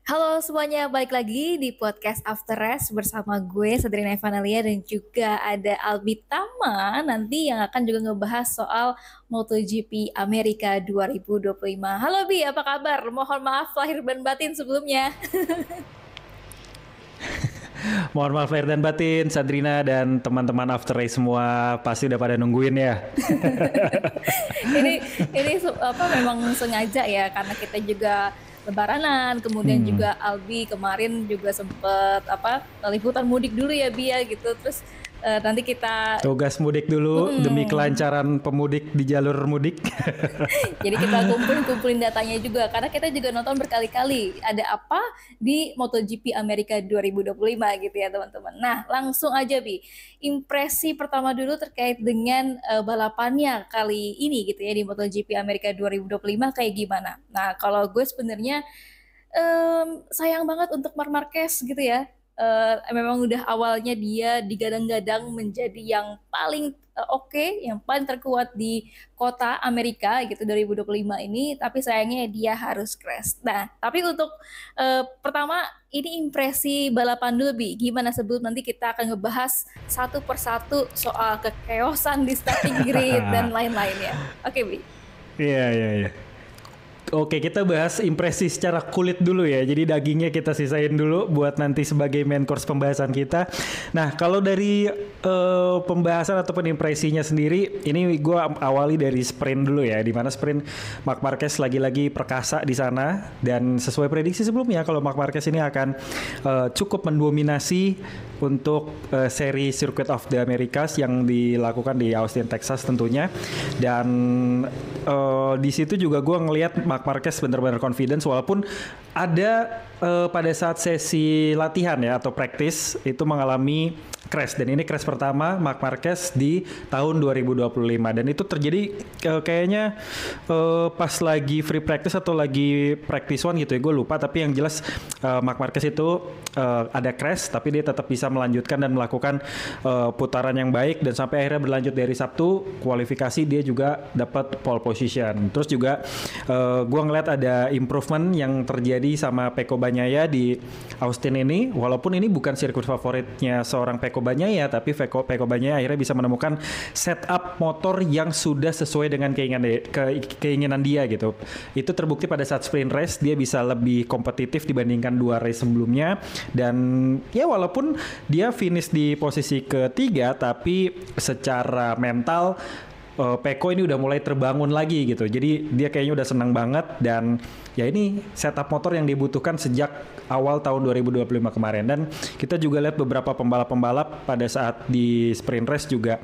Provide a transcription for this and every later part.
Halo semuanya, balik lagi di podcast After Rest bersama gue Sadrina Evanalia dan juga ada Albi Tama nanti yang akan juga ngebahas soal MotoGP Amerika 2025. Halo Bi, apa kabar? Mohon maaf lahir dan batin sebelumnya. Mohon maaf lahir dan batin, Sadrina dan teman-teman After Race semua pasti udah pada nungguin ya. ini apa memang sengaja ya karena kita juga Lebaranan, kemudian juga Albi kemarin juga sempet apa liputan mudik dulu ya Bi ya gitu. Terus nanti kita Tugas mudik dulu demi kelancaran pemudik di jalur mudik. jadi kita kumpulin datanya juga karena kita juga nonton berkali-kali ada apa di MotoGP Amerika 2025 gitu ya teman-teman. Nah, langsung aja Bi. Impresi pertama dulu terkait dengan balapannya kali ini gitu ya di MotoGP Amerika 2025 kayak gimana? Nah, kalau gue sebenarnya sayang banget untuk Marc Marquez gitu ya. Memang udah awalnya dia digadang-gadang menjadi yang paling oke, yang paling terkuat di kota Amerika gitu 2025 ini, tapi sayangnya dia harus crash. Nah, tapi untuk pertama ini impresi balapan dulu Bi. Gimana sebelum nanti kita akan ngebahas satu persatu soal kekeosan di starting grid dan lain-lainnya. Oke Bi. Iya, iya, iya. Oke, kita bahas impresi secara kulit dulu ya. Jadi dagingnya kita sisain dulu buat nanti sebagai main course pembahasan kita. Nah, kalau dari pembahasan ataupun impresinya sendiri, ini gue awali dari sprint dulu ya. Di mana sprint Marc Marquez lagi-lagi perkasa di sana dan sesuai prediksi sebelumnya kalau Marc Marquez ini akan cukup mendominasi untuk seri Circuit of the Americas yang dilakukan di Austin, Texas tentunya. Dan di situ juga gue ngelihat Marc Marquez benar-benar confidence walaupun ada pada saat sesi latihan ya atau practice itu mengalami crash dan ini crash pertama Marc Marquez di tahun 2025 dan itu terjadi kayaknya pas lagi free practice atau lagi practice one gitu ya gue lupa tapi yang jelas Marc Marquez itu ada crash tapi dia tetap bisa melanjutkan dan melakukan putaran yang baik dan sampai akhirnya berlanjut dari Sabtu kualifikasi dia juga dapat pole position terus juga gue ngeliat ada improvement yang terjadi sama Pecco Bagnaia di Austin ini walaupun ini bukan sirkuit favoritnya seorang Pecco Bagnaia tapi Pecco Bagnaia akhirnya bisa menemukan setup motor yang sudah sesuai dengan keinginan dia gitu. Itu terbukti pada saat sprint race dia bisa lebih kompetitif dibandingkan dua race sebelumnya dan ya walaupun dia finish di posisi ketiga tapi secara mental Pecco ini udah mulai terbangun lagi gitu. Jadi dia kayaknya udah senang banget dan ya ini setup motor yang dibutuhkan sejak awal tahun 2025 kemarin. Dan kita juga lihat beberapa pembalap-pembalap pada saat di sprint race juga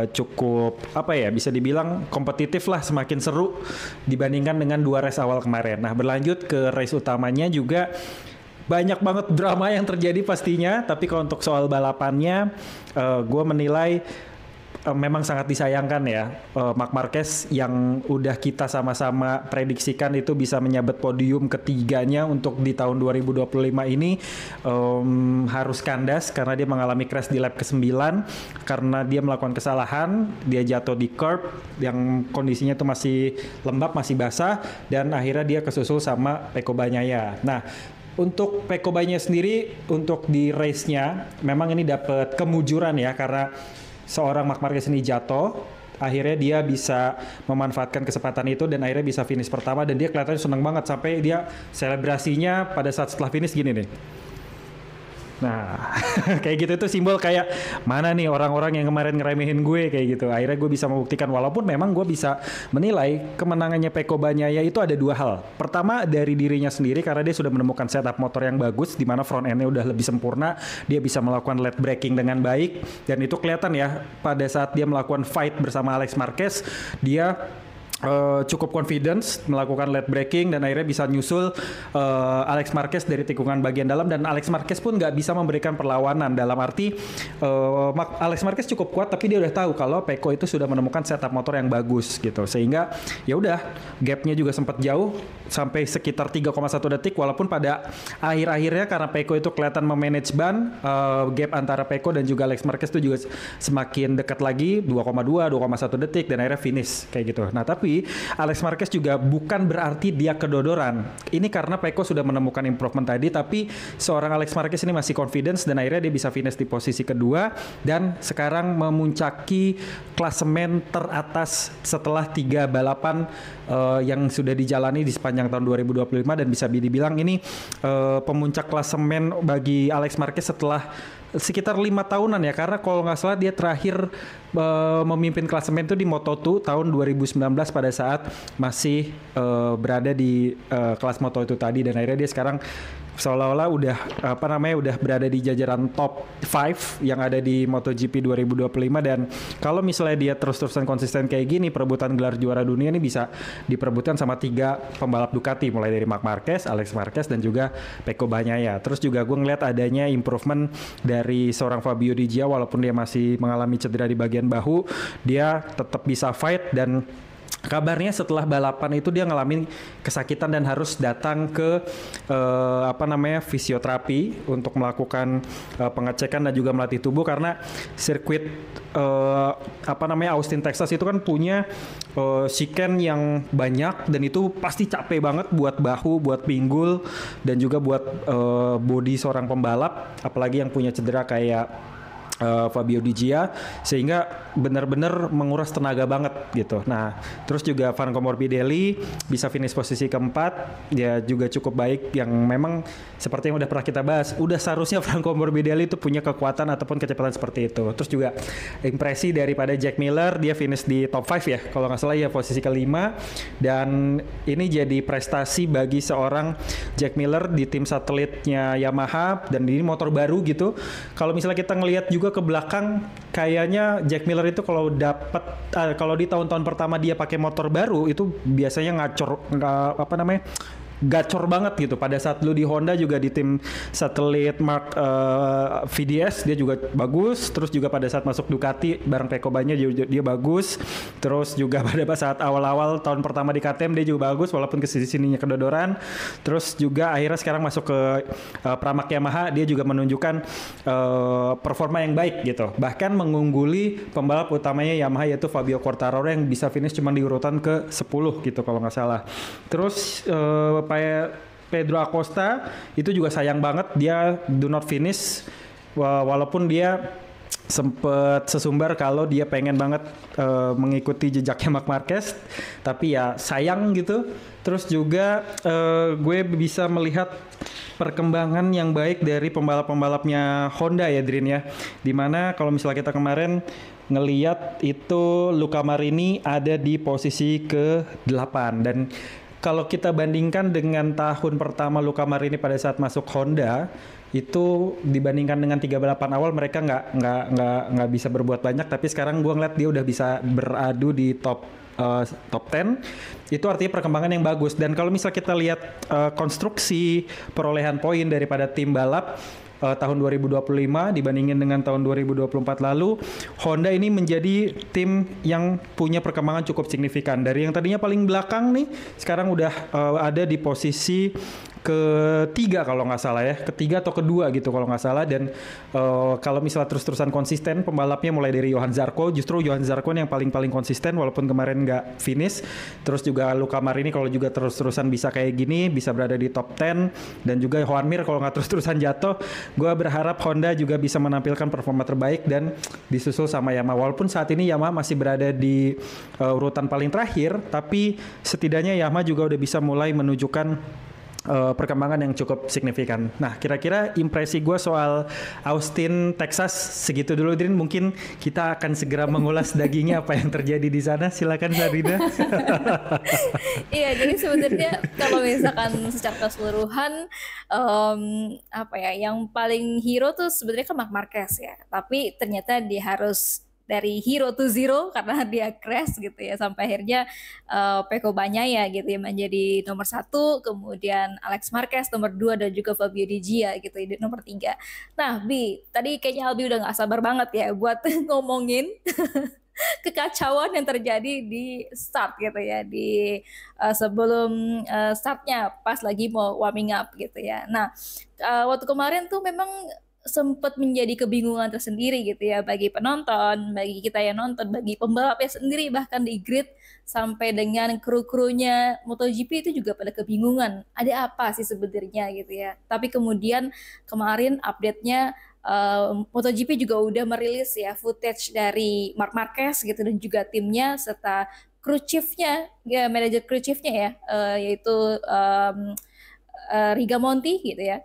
cukup apa ya bisa dibilang kompetitif lah semakin seru dibandingkan dengan dua race awal kemarin. Nah berlanjut ke race utamanya juga banyak banget drama yang terjadi pastinya. Tapi kalau untuk soal balapannya gue menilai memang sangat disayangkan ya Marc Marquez yang udah kita sama-sama prediksikan itu bisa menyabet podium ketiganya untuk di tahun 2025 ini harus kandas karena dia mengalami crash di lap ke-9 karena dia melakukan kesalahan dia jatuh di curb yang kondisinya itu masih lembab masih basah dan akhirnya dia kesusul sama Pecco Bagnaia. Nah untuk Pecco Bagnaia sendiri untuk di race-nya memang ini dapat kemujuran ya karena seorang Marc Marquez ini jatuh, akhirnya dia bisa memanfaatkan kesempatan itu dan akhirnya bisa finish pertama dan dia kelihatannya senang banget sampai dia selebrasinya pada saat setelah finish gini nih. Nah, kayak gitu itu simbol kayak mana nih orang-orang yang kemarin ngeremehin gue kayak gitu. Akhirnya gue bisa membuktikan walaupun memang gue bisa menilai kemenangannya Pecco Bagnaia itu ada dua hal. Pertama dari dirinya sendiri karena dia sudah menemukan setup motor yang bagus di mana front end-nya udah lebih sempurna, dia bisa melakukan late braking dengan baik dan itu kelihatan ya pada saat dia melakukan fight bersama Alex Marquez, dia cukup confidence melakukan late braking dan akhirnya bisa nyusul Alex Marquez dari tikungan bagian dalam dan Alex Marquez pun nggak bisa memberikan perlawanan dalam arti Alex Marquez cukup kuat tapi dia udah tahu kalau Pecco itu sudah menemukan setup motor yang bagus gitu sehingga ya udah gapnya juga sempat jauh sampai sekitar 3,1 detik walaupun pada akhir-akhirnya karena Pecco itu kelihatan memanage ban gap antara Pecco dan juga Alex Marquez itu juga semakin dekat lagi 2,2 2,1 detik dan akhirnya finish kayak gitu. Nah tapi Tapi Alex Marquez juga bukan berarti dia kedodoran. Ini karena Peko sudah menemukan improvement tadi, tapi seorang Alex Marquez ini masih confidence dan akhirnya dia bisa finish di posisi kedua dan sekarang memuncaki klasemen teratas setelah 3 balapan yang sudah dijalani di sepanjang tahun 2025 dan bisa dibilang ini pemuncak klasemen bagi Alex Marquez setelah sekitar 5 tahunan ya, karena kalau nggak salah dia terakhir memimpin klasemen itu di Moto2 tahun 2019 pada saat masih berada di kelas Moto itu tadi, dan akhirnya dia sekarang seolah-olah udah berada di jajaran top 5 yang ada di MotoGP 2025. Dan kalau misalnya dia terus-terusan konsisten kayak gini, perebutan gelar juara dunia ini bisa diperebutkan sama 3 pembalap Ducati, mulai dari Marc Marquez, Alex Marquez dan juga Pecco Bagnaia. Terus juga gue ngeliat adanya improvement dari seorang Fabio Di Gia, walaupun dia masih mengalami cedera di bagian bahu, dia tetap bisa fight. Dan kabarnya setelah balapan itu dia ngalamin kesakitan dan harus datang ke fisioterapi untuk melakukan pengecekan dan juga melatih tubuh, karena sirkuit Austin Texas itu kan punya shiken yang banyak dan itu pasti capek banget buat bahu, buat pinggul dan juga buat bodi seorang pembalap, apalagi yang punya cedera kayak Fabio Di Gia, sehingga benar-benar menguras tenaga banget gitu. Nah, terus juga Franco Morbidelli bisa finish posisi keempat, dia juga cukup baik, yang memang seperti yang udah pernah kita bahas, udah seharusnya Franco Morbidelli itu punya kekuatan ataupun kecepatan seperti itu. Terus juga impresi daripada Jack Miller, dia finish di top 5 ya, kalau nggak salah ya posisi kelima, dan ini jadi prestasi bagi seorang Jack Miller di tim satelitnya Yamaha, dan ini motor baru gitu. Kalau misalnya kita ngelihat juga ke belakang, kayaknya Jack Miller itu kalau di tahun-tahun pertama dia pakai motor baru itu biasanya gacor banget gitu. Pada saat lu di Honda juga di tim satelit Mark VDS dia juga bagus. Terus juga pada saat masuk Ducati bareng Pecco Bagnaia dia bagus. Terus juga pada saat awal-awal tahun pertama di KTM dia juga bagus walaupun kesini-sininya kedodoran. Terus juga akhirnya sekarang masuk ke Pramac Yamaha, dia juga menunjukkan performa yang baik gitu. Bahkan mengungguli pembalap utamanya Yamaha yaitu Fabio Quartararo yang bisa finish cuma di urutan ke 10 gitu kalau nggak salah. Terus Pedro Acosta itu juga sayang banget dia do not finish, walaupun dia sempet sesumbar kalau dia pengen banget mengikuti jejaknya Marc Marquez, tapi ya sayang gitu. Terus juga gue bisa melihat perkembangan yang baik dari pembalap-pembalapnya Honda ya Drin ya, dimana kalau misalnya kita kemarin ngeliat itu Luca Marini ada di posisi ke-8, dan kalau kita bandingkan dengan tahun pertama Luca Marini pada saat masuk Honda, itu dibandingkan dengan 3 balapan awal mereka nggak bisa berbuat banyak, tapi sekarang gue ngeliat dia udah bisa beradu di top 10. Itu artinya perkembangan yang bagus. Dan kalau misal kita lihat konstruksi perolehan poin daripada tim balap tahun 2025 dibandingin dengan tahun 2024 lalu, Honda ini menjadi tim yang punya perkembangan cukup signifikan. Dari yang tadinya paling belakang nih, sekarang udah ada di posisi ketiga kalau nggak salah ya, ketiga atau kedua gitu kalau nggak salah. Dan kalau misalnya terus-terusan konsisten pembalapnya, mulai dari Johan Zarco, justru Johan Zarco yang paling konsisten walaupun kemarin nggak finish. Terus juga Luca Marini kalau juga terus-terusan bisa kayak gini, bisa berada di top 10. Dan juga Joan Mir kalau nggak terus-terusan jatuh, gue berharap Honda juga bisa menampilkan performa terbaik dan disusul sama Yamaha. Walaupun saat ini Yamaha masih berada di urutan paling terakhir, tapi setidaknya Yamaha juga udah bisa mulai menunjukkan perkembangan yang cukup signifikan. Nah, kira-kira impresi gue soal Austin, Texas segitu dulu, Drin. Mungkin kita akan segera mengulas dagingnya apa yang terjadi di sana. Silakan, Sarina. Iya, jadi sebenarnya kalau misalkan secara keseluruhan, yang paling hero tuh sebenarnya kan Marc Marquez ya. Tapi ternyata dia harus dari hero to zero karena dia crash gitu ya, sampai akhirnya Pecco Bagnaia gitu ya menjadi nomor 1, kemudian Alex Marquez nomor 2 dan juga Fabio Di Gia gitu ya di nomor 3. Nah, Bi, tadi kayaknya Albi udah gak sabar banget ya buat ngomongin kekacauan yang terjadi di start gitu ya, di sebelum startnya pas lagi mau warming up gitu ya. Nah, waktu kemarin tuh memang sempat menjadi kebingungan tersendiri gitu ya bagi penonton, bagi kita yang nonton, bagi pembalapnya sendiri, bahkan di grid sampai dengan kru-krunya MotoGP itu juga pada kebingungan. Ada apa sih sebenarnya gitu ya. Tapi kemudian kemarin update-nya MotoGP juga udah merilis ya footage dari Marc Marquez gitu dan juga timnya serta kru chiefnya ya, manajer kru chiefnya ya, yaitu Rigamonti gitu ya.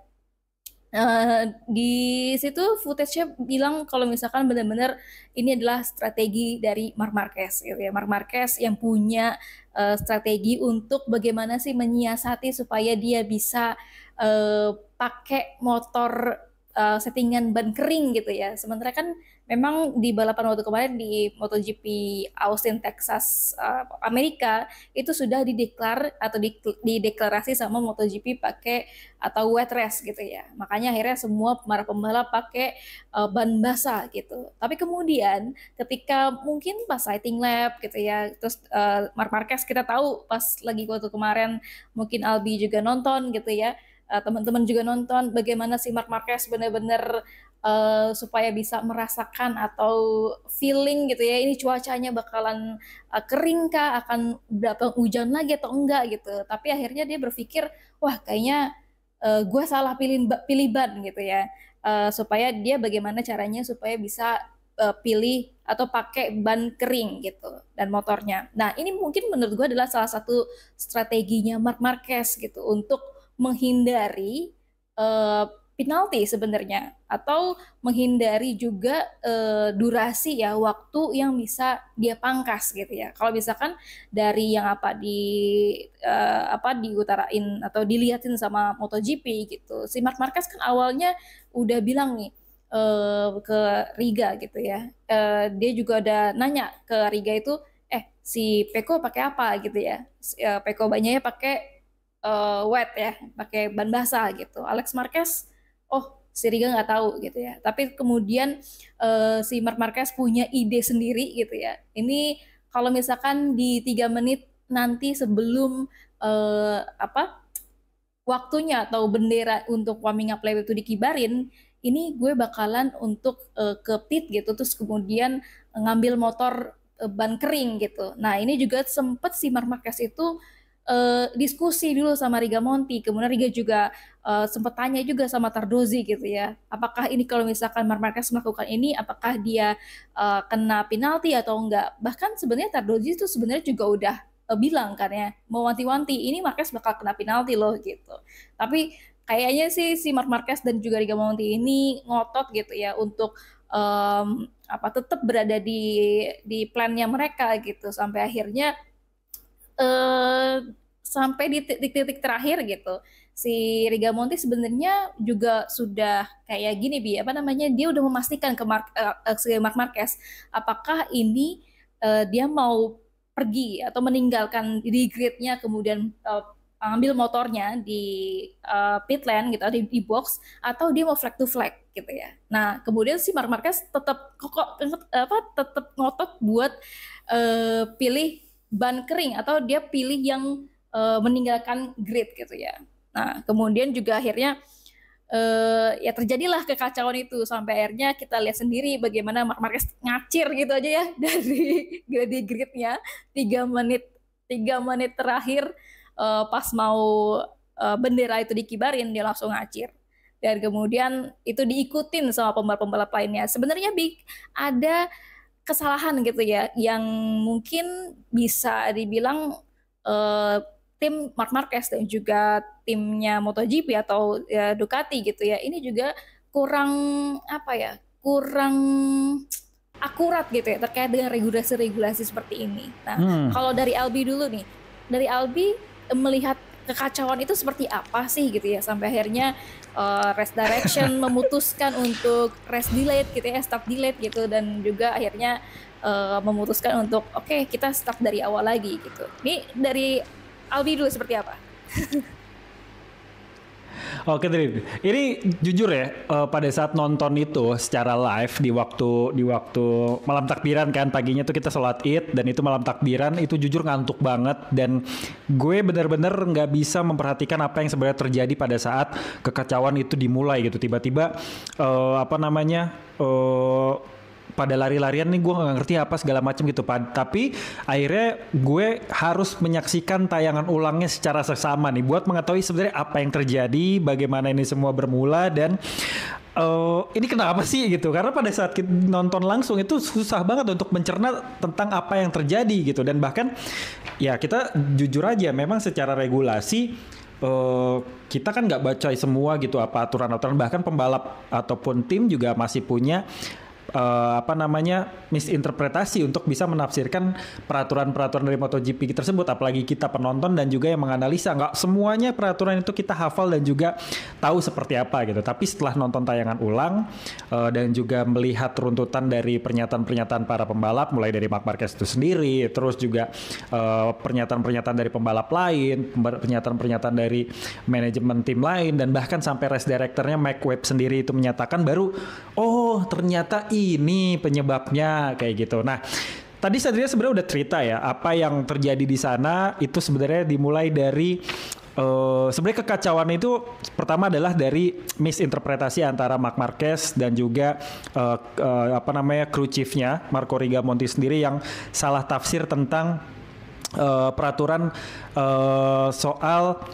Di situ footage-nya bilang kalau misalkan benar-benar ini adalah strategi dari Marc Marquez gitu ya. Marc Marquez yang punya strategi untuk bagaimana sih menyiasati supaya dia bisa pakai motor settingan ban kering gitu ya. Sementara kan memang di balapan waktu kemarin di MotoGP Austin Texas Amerika itu sudah dideklar atau dideklarasi sama MotoGP pakai atau wet race gitu ya. Makanya akhirnya semua para pembalap pakai ban basah gitu. Tapi kemudian ketika mungkin pas sighting lap gitu ya, terus Marc Marquez kita tahu pas lagi waktu kemarin mungkin Albi juga nonton gitu ya. Teman-teman juga nonton bagaimana si Marc Marquez benar-benar supaya bisa merasakan atau feeling gitu ya ini cuacanya bakalan kering kah, akan datang hujan lagi atau enggak gitu. Tapi akhirnya dia berpikir wah kayaknya gue salah pilih ban gitu ya. Supaya dia bagaimana caranya supaya bisa pilih atau pakai ban kering gitu dan motornya. Nah ini mungkin menurut gue adalah salah satu strateginya Marc Marquez gitu untuk menghindari penalti sebenarnya atau menghindari juga durasi ya waktu yang bisa dia pangkas gitu ya. Kalau misalkan dari yang diutarain atau dilihatin sama MotoGP gitu. Si Marc Marquez kan awalnya udah bilang nih ke Riga gitu ya. Dia juga ada nanya ke Riga itu si Peko pakai apa gitu ya. Peko banyak pakai wet ya, pakai ban basah gitu. Alex Marquez, oh si Riga nggak tahu gitu ya. Tapi kemudian si Marc Marquez punya ide sendiri gitu ya. Ini kalau misalkan di 3 menit nanti sebelum waktunya atau bendera untuk warming up lap itu dikibarin, ini gue bakalan untuk ke pit gitu, terus kemudian ngambil motor ban kering gitu. Nah ini juga sempet si Marc Marquez itu diskusi dulu sama Riga Monti, kemudian Riga juga sempat tanya juga sama Tardozi gitu ya, apakah ini kalau misalkan Marc Marquez melakukan ini, apakah dia kena penalti atau enggak. Bahkan sebenarnya Tardozi itu sebenarnya juga udah bilang kan ya, mau wanti-wanti ini Marquez bakal kena penalti loh gitu. Tapi kayaknya sih si Marc Marquez dan juga Riga Monti ini ngotot gitu ya untuk tetap berada di plannya mereka gitu sampai akhirnya sampai di titik-titik terakhir gitu. Si Riga Monti sebenarnya juga sudah kayak gini dia udah memastikan ke Marc Marquez apakah ini dia mau pergi atau meninggalkan di gridnya kemudian ambil motornya di pit lane gitu di box atau dia mau flag to flag gitu ya. Nah kemudian si Marc Marquez tetap tetap ngotot buat pilih ban kering atau dia pilih yang meninggalkan grid gitu ya. Nah kemudian juga akhirnya ya terjadilah kekacauan itu sampai akhirnya kita lihat sendiri bagaimana Marc Marquez ngacir gitu aja ya dari gridnya 3 menit terakhir pas mau bendera itu dikibarin dia langsung ngacir dan kemudian itu diikutin sama pembalap-pembalap lainnya. Sebenarnya ada kesalahan gitu ya yang mungkin bisa dibilang tim Marc Marquez dan juga timnya MotoGP atau ya, Ducati gitu ya ini juga kurang kurang akurat gitu ya terkait dengan regulasi-regulasi seperti ini. Nah kalau dari Albi dulu nih, dari Albi melihat kekacauan itu seperti apa sih gitu ya sampai akhirnya race direction memutuskan untuk race delayed gitu ya, start delayed gitu dan juga akhirnya memutuskan untuk oke, kita start dari awal lagi gitu. Ini dari Albi dulu seperti apa? Oke, Drin. Ini jujur ya, pada saat nonton itu secara live di waktu malam takbiran kan, paginya tuh kita sholat Id dan itu malam takbiran, itu jujur ngantuk banget dan gue bener-bener nggak bisa memperhatikan apa yang sebenarnya terjadi pada saat kekacauan itu dimulai gitu. Tiba-tiba apa namanya? Pada lari-larian nih gue nggak ngerti apa segala macam gitu, tapi akhirnya gue harus menyaksikan tayangan ulangnya secara seksama nih buat mengetahui sebenarnya apa yang terjadi, bagaimana ini semua bermula dan ini kenapa sih gitu, karena pada saat kita nonton langsung itu susah banget untuk mencerna tentang apa yang terjadi gitu. Dan bahkan ya kita jujur aja memang secara regulasi kita kan nggak baca semua gitu apa aturan-aturan, bahkan pembalap ataupun tim juga masih punya apa namanya misinterpretasi untuk bisa menafsirkan peraturan-peraturan dari MotoGP tersebut, apalagi kita penonton dan juga yang menganalisa. Nggak semuanya peraturan itu kita hafal dan juga tahu seperti apa gitu, tapi setelah nonton tayangan ulang dan juga melihat runtutan dari pernyataan-pernyataan para pembalap mulai dari Marc Marquez itu sendiri, terus juga pernyataan-pernyataan dari pembalap lain, pernyataan-pernyataan dari manajemen tim lain, dan bahkan sampai race directornya Mike Webb sendiri itu menyatakan baru, oh ternyata ini penyebabnya kayak gitu. Nah, tadi Satria sebenarnya udah cerita ya apa yang terjadi di sana. Itu sebenarnya dimulai dari sebenarnya kekacauan itu pertama adalah dari misinterpretasi antara Marc Marquez dan juga apa namanya kru chiefnya Marco Rigamonti sendiri yang salah tafsir tentang peraturan soal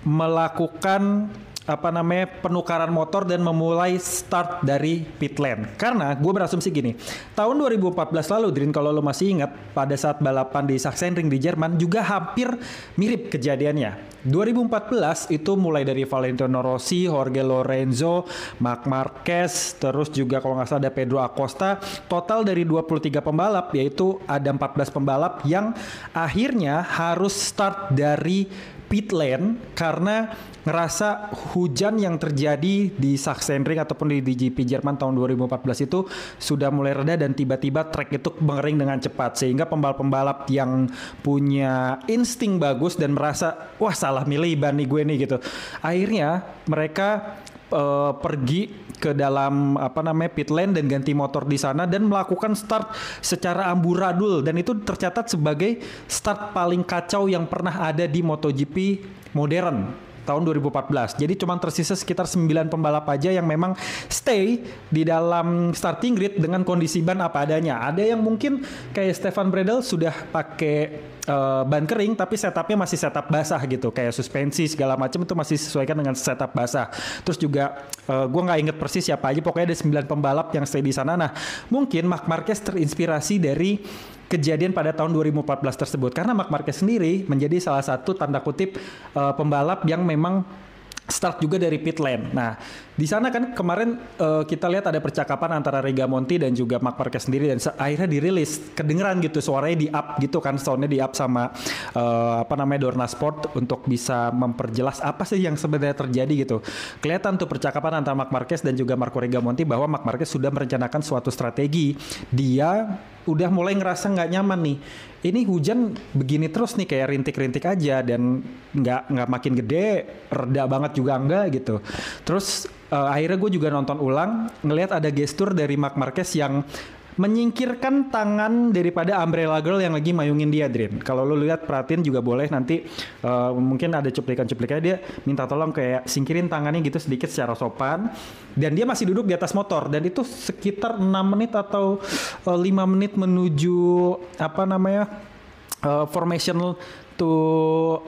melakukan apa namanya penukaran motor dan memulai start dari pit lane. Karena gue berasumsi gini, tahun 2014 lalu Drin, kalau lo masih ingat pada saat balapan di Sachsenring di Jerman juga hampir mirip kejadiannya. 2014 itu mulai dari Valentino Rossi, Jorge Lorenzo, Marc Marquez, terus juga kalau nggak salah ada Pedro Acosta. Total dari 23 pembalap, yaitu ada 14 pembalap yang akhirnya harus start dari pit lane karena ngerasa hujan yang terjadi di Sachsenring ataupun di GP Jerman tahun 2014 itu sudah mulai reda dan tiba-tiba track itu mengering dengan cepat, sehingga pembalap-pembalap yang punya insting bagus dan merasa wah salah milih ban nih gue nih gitu, akhirnya mereka pergi ke dalam apa namanya pit lane dan ganti motor di sana dan melakukan start secara amburadul, dan itu tercatat sebagai start paling kacau yang pernah ada di MotoGP modern tahun 2014. Jadi cuma tersisa sekitar 9 pembalap aja yang memang stay di dalam starting grid dengan kondisi ban apa adanya. Ada yang mungkin kayak Stefan Bradl sudah pakai ban kering tapi setupnya masih setup basah gitu, kayak suspensi segala macam itu masih sesuaikan dengan setup basah. Terus juga gue nggak inget persis siapa aja, pokoknya ada 9 pembalap yang stay di sana. Nah mungkin Marc Marquez terinspirasi dari kejadian pada tahun 2014 tersebut, karena Marc Marquez sendiri menjadi salah satu tanda kutip pembalap yang memang start juga dari pit lane. Nah, di sana kan kemarin kita lihat ada percakapan antara Rigamonti dan juga Marc Marquez sendiri, dan akhirnya dirilis, kedengeran gitu suaranya di up gitu kan, soundnya di up sama apa namanya Dorna Sport untuk bisa memperjelas apa sih yang sebenarnya terjadi gitu. Kelihatan tuh percakapan antara Marc Marquez dan juga Marco Rigamonti bahwa Marc Marquez sudah merencanakan suatu strategi. Dia udah mulai ngerasa nggak nyaman nih. Ini hujan begini terus nih kayak rintik-rintik aja dan nggak makin gede, reda banget juga enggak gitu. Terus akhirnya gue juga nonton ulang, ngelihat ada gestur dari Marc Marquez yang menyingkirkan tangan daripada Umbrella Girl yang lagi mayungin dia, Drin. Kalau lu lihat perhatiin juga boleh nanti mungkin ada cuplikan-cuplikannya, dia minta tolong kayak singkirin tangannya gitu sedikit secara sopan, dan dia masih duduk di atas motor, dan itu sekitar 6 menit atau 5 menit menuju apa namanya formation to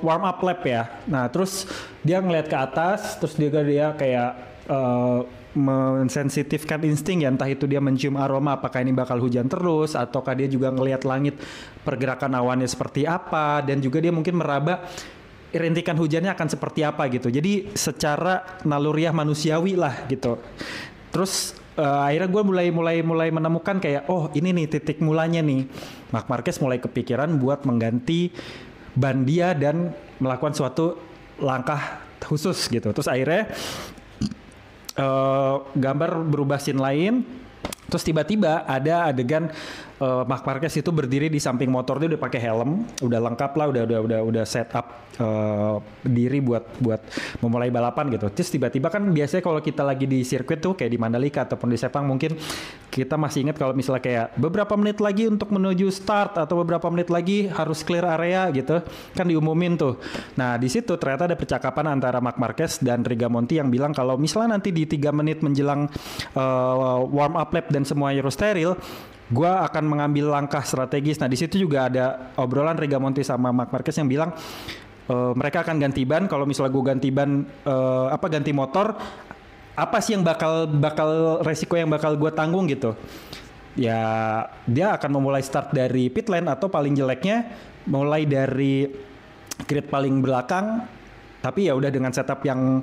warm up lap ya. Nah terus dia ngeliat ke atas, terus dia kayak mensensitifkan insting ya, entah itu dia mencium aroma apakah ini bakal hujan terus, ataukah dia juga ngelihat langit pergerakan awannya seperti apa, dan juga dia mungkin meraba rintikan hujannya akan seperti apa gitu. Jadi secara naluriah manusiawi lah gitu. Terus akhirnya gue mulai menemukan kayak oh ini nih titik mulanya nih, Marc Marquez mulai kepikiran buat mengganti ban dia dan melakukan suatu langkah khusus gitu. Terus akhirnya gambar berubah scene lain, Terus tiba-tiba ada adegan Marc Marquez itu berdiri di samping motor, dia udah pakai helm, udah lengkap lah, udah set up diri buat memulai balapan gitu. Terus tiba-tiba kan biasanya kalau kita lagi di sirkuit tuh kayak di Mandalika ataupun di Sepang, mungkin kita masih ingat kalau misalnya kayak beberapa menit lagi untuk menuju start atau beberapa menit lagi harus clear area gitu, kan diumumin tuh. Nah di situ ternyata ada percakapan antara Marc Marquez dan Rigamonti yang bilang kalau misalnya nanti di 3 menit menjelang warm up lap dan semua steril, gue akan mengambil langkah strategis. Nah di situ juga ada obrolan Rigamonti sama Marc Marquez yang bilang mereka akan ganti ban. Kalau misalnya gue ganti ban, ganti motor, apa sih yang bakal resiko yang bakal gue tanggung gitu? Ya dia akan memulai start dari pit lane atau paling jeleknya mulai dari grid paling belakang. Tapi ya udah dengan setup yang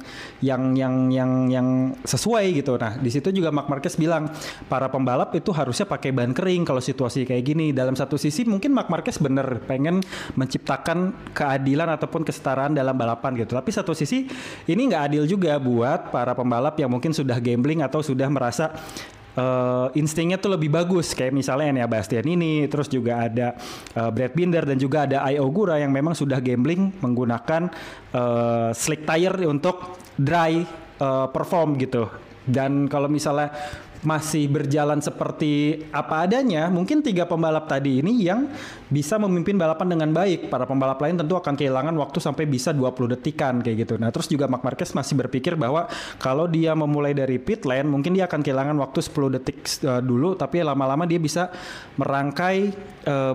sesuai gitu. Nah di situ juga Marc Marquez bilang para pembalap itu harusnya pakai ban kering kalau situasi kayak gini. Dalam satu sisi mungkin Marc Marquez bener pengen menciptakan keadilan ataupun kesetaraan dalam balapan gitu. Tapi satu sisi ini nggak adil juga buat para pembalap yang mungkin sudah gambling atau sudah merasa instingnya tuh lebih bagus, kayak misalnya Enea Bastianini, terus juga ada Brad Binder dan juga ada Ai Ogura yang memang sudah gambling menggunakan slick tire untuk dry perform gitu. Dan kalau misalnya masih berjalan seperti apa adanya, mungkin 3 pembalap tadi ini yang bisa memimpin balapan dengan baik. Para pembalap lain tentu akan kehilangan waktu sampai bisa 20 detikan kayak gitu. Nah terus juga Marc Marquez masih berpikir bahwa kalau dia memulai dari pit lane, mungkin dia akan kehilangan waktu 10 detik dulu, tapi lama-lama dia bisa merangkai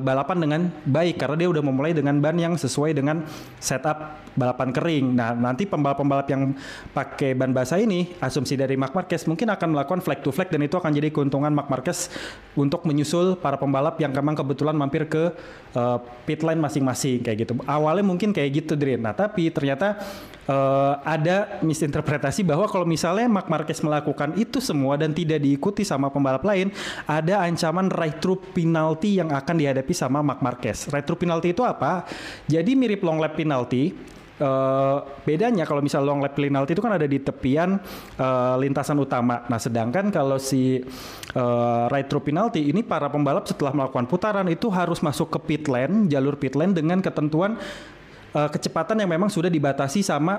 balapan dengan baik karena dia udah memulai dengan ban yang sesuai dengan setup balapan kering. Nah nanti pembalap-pembalap yang pakai ban basah ini, asumsi dari Marc Marquez mungkin akan melakukan flag to flag, dan itu akan jadi keuntungan Marc Marquez untuk menyusul para pembalap yang memang kebetulan mampir ke pit lane masing-masing kayak gitu. Awalnya mungkin kayak gitu, Drin. Nah tapi ternyata ada misinterpretasi bahwa kalau misalnya Marc Marquez melakukan itu semua dan tidak diikuti sama pembalap lain, ada ancaman right through penalty yang akan dihadapi sama Marc Marquez. Right through penalty itu apa? Jadi mirip long lap penalty. Bedanya kalau misal long lap penalty itu kan ada di tepian lintasan utama. Nah sedangkan kalau si right through penalty ini para pembalap setelah melakukan putaran itu harus masuk ke pit lane, jalur pit lane dengan ketentuan kecepatan yang memang sudah dibatasi sama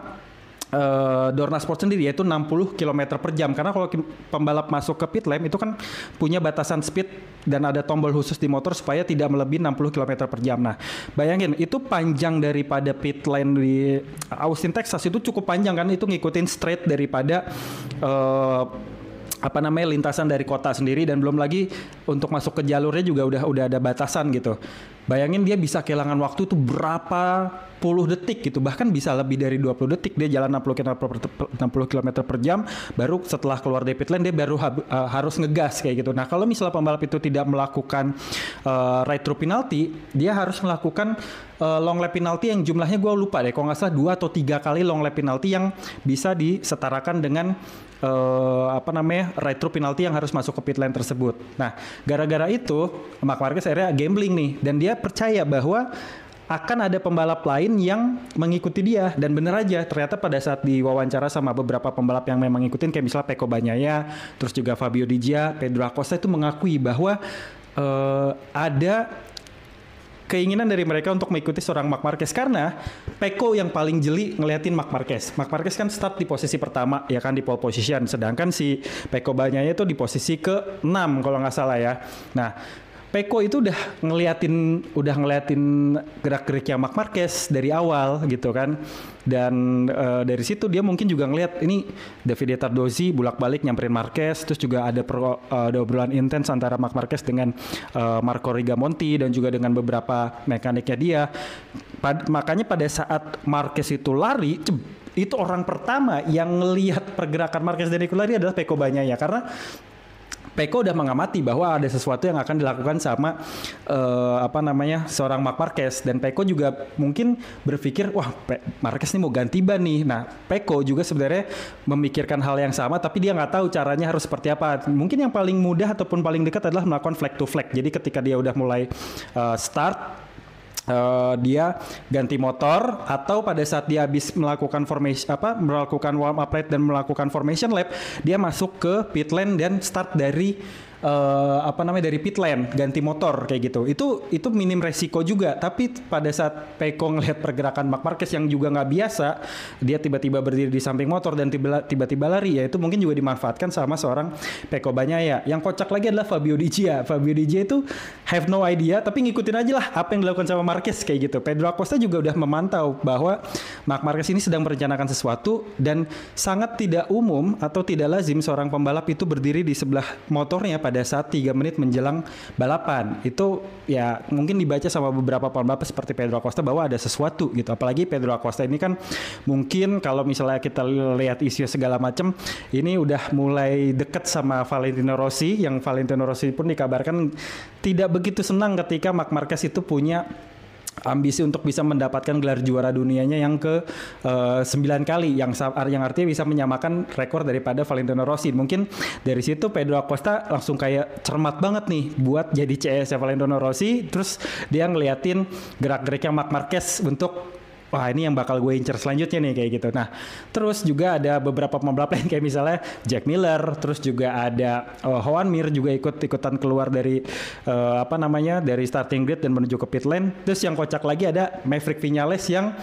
Dorna Sport sendiri, yaitu 60 km per jam. Karena kalau pembalap masuk ke pit lane itu kan punya batasan speed dan ada tombol khusus di motor supaya tidak melebihi 60 km per jam. Nah bayangin itu panjang daripada pit lane di Austin Texas itu cukup panjang kan, itu ngikutin straight daripada lintasan dari kota sendiri, dan belum lagi untuk masuk ke jalurnya juga udah ada batasan gitu. Bayangin dia bisa kehilangan waktu tuh berapa puluh detik gitu, bahkan bisa lebih dari 20 detik dia jalan 60 km per jam, baru setelah keluar dari pit lane dia baru harus ngegas kayak gitu. Nah kalau misalnya pembalap itu tidak melakukan right through penalty, dia harus melakukan long lap penalty yang jumlahnya gue lupa deh, kalau nggak salah 2 atau 3 kali long lap penalty yang bisa disetarakan dengan right through penalty yang harus masuk ke pit lane tersebut. Nah gara-gara itu Marc Marquez akhirnya gambling nih, dan dia percaya bahwa akan ada pembalap lain yang mengikuti dia, dan bener aja ternyata pada saat diwawancara sama beberapa pembalap yang memang ngikutin kayak misalnya Pecco Bagnaia, terus juga Fabio Di Gia, Pedro Acosta itu mengakui bahwa ada keinginan dari mereka untuk mengikuti seorang Marc Marquez, karena Pecco yang paling jeli ngeliatin Marc Marquez. Marc Marquez kan start di posisi pertama ya kan, di pole position, sedangkan si Pecco Bagnaia itu di posisi ke-6 kalau nggak salah ya. Nah Pecco itu udah ngeliatin gerak-geriknya Marc Marquez dari awal gitu kan, dan dari situ dia mungkin juga ngeliat ini Davide Tardozzi bolak-balik nyamperin Marquez, terus juga ada obrolan intens antara Marc Marquez dengan Marco Rigamonti dan juga dengan beberapa mekaniknya dia. Makanya pada saat Marquez itu lari, itu orang pertama yang ngelihat pergerakan Marquez dan Nico lari adalah Pecco Bagnaia, karena Pecco udah mengamati bahwa ada sesuatu yang akan dilakukan sama seorang Marc Marquez, dan Pecco juga mungkin berpikir wah Marquez ini mau ganti ban nih. Nah Pecco juga sebenarnya memikirkan hal yang sama, tapi dia nggak tahu caranya harus seperti apa. Mungkin yang paling mudah ataupun paling dekat adalah melakukan flag to flag. Jadi ketika dia udah mulai start, dia ganti motor, atau pada saat dia habis melakukan melakukan warm up lap dan melakukan formation lap, dia masuk ke pit lane dan start dari apa namanya dari pit lane ganti motor kayak gitu. Itu minim resiko juga. Tapi pada saat Peko ngelihat pergerakan Marc Marquez yang juga nggak biasa, dia tiba-tiba berdiri di samping motor dan tiba-tiba lari, ya itu mungkin juga dimanfaatkan sama seorang Peko Bagnaia. Yang kocak lagi adalah Fabio Di Gia. Fabio Di Gia itu have no idea tapi ngikutin aja lah apa yang dilakukan sama Marquez kayak gitu. Pedro Acosta juga udah memantau bahwa Marc Marquez ini sedang merencanakan sesuatu dan sangat tidak umum atau tidak lazim seorang pembalap itu berdiri di sebelah motornya pada saat 3 menit menjelang balapan. Itu ya mungkin dibaca sama beberapa pembalap seperti Pedro Acosta bahwa ada sesuatu gitu. Apalagi Pedro Acosta ini kan mungkin kalau misalnya kita lihat isu segala macam, ini udah mulai deket sama Valentino Rossi, yang Valentino Rossi pun dikabarkan tidak begitu senang ketika Marc Marquez itu punya ambisi untuk bisa mendapatkan gelar juara dunianya yang ke 9 kali, yang artinya bisa menyamakan rekor daripada Valentino Rossi. Mungkin dari situ Pedro Acosta langsung kayak cermat banget nih buat jadi CS Valentino Rossi, terus dia ngeliatin gerak-geriknya Marc Marquez untuk wah ini yang bakal gue incer selanjutnya nih kayak gitu. Nah terus juga ada beberapa pembalap lain kayak misalnya Jack Miller, terus juga ada Joan Mir juga ikutan keluar dari dari starting grid dan menuju ke pit lane. Terus yang kocak lagi ada Maverick Vinales yang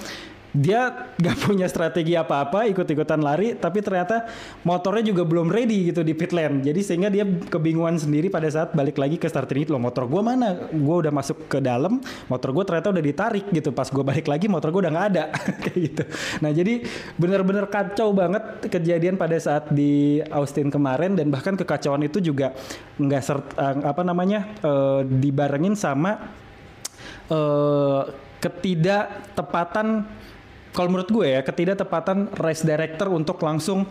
dia gak punya strategi apa-apa, ikut-ikutan lari, tapi ternyata motornya juga belum ready gitu di pit lane. Jadi sehingga dia kebingungan sendiri pada saat balik lagi ke starting grid. Loh motor gue mana? Gue udah masuk ke dalam, motor gue ternyata udah ditarik gitu. Pas gue balik lagi motor gue udah gak ada. Kayak gitu. Nah jadi benar-benar kacau banget kejadian pada saat di Austin kemarin. Dan bahkan kekacauan itu juga dibarengin sama ketidaktepatan, kalau menurut gue ya, ketidaktepatan race director untuk langsung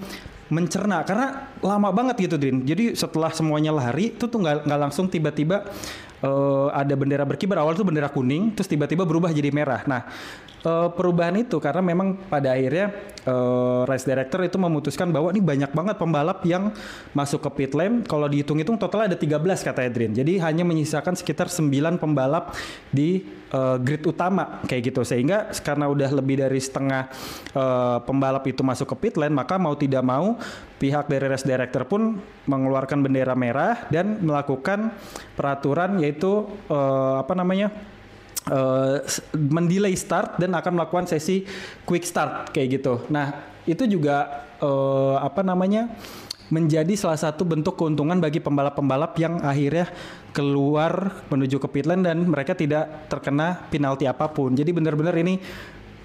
mencerna, karena lama banget gitu Din. Jadi setelah semuanya lari itu tuh nggak langsung tiba-tiba ada bendera berkibar. Awal tuh bendera kuning, terus tiba-tiba berubah jadi merah. Nah perubahan itu karena memang pada akhirnya race director itu memutuskan bahwa ini banyak banget pembalap yang masuk ke pit lane. Kalau dihitung-hitung total ada 13 kata Adrian. Jadi hanya menyisakan sekitar 9 pembalap di grid utama kayak gitu. Sehingga karena udah lebih dari setengah pembalap itu masuk ke pit lane, maka mau tidak mau pihak dari race director pun mengeluarkan bendera merah dan melakukan peraturan yaitu mendelay start dan akan melakukan sesi quick start kayak gitu. Nah itu juga menjadi salah satu bentuk keuntungan bagi pembalap-pembalap yang akhirnya keluar menuju ke pit lane dan mereka tidak terkena penalti apapun. Jadi benar-benar ini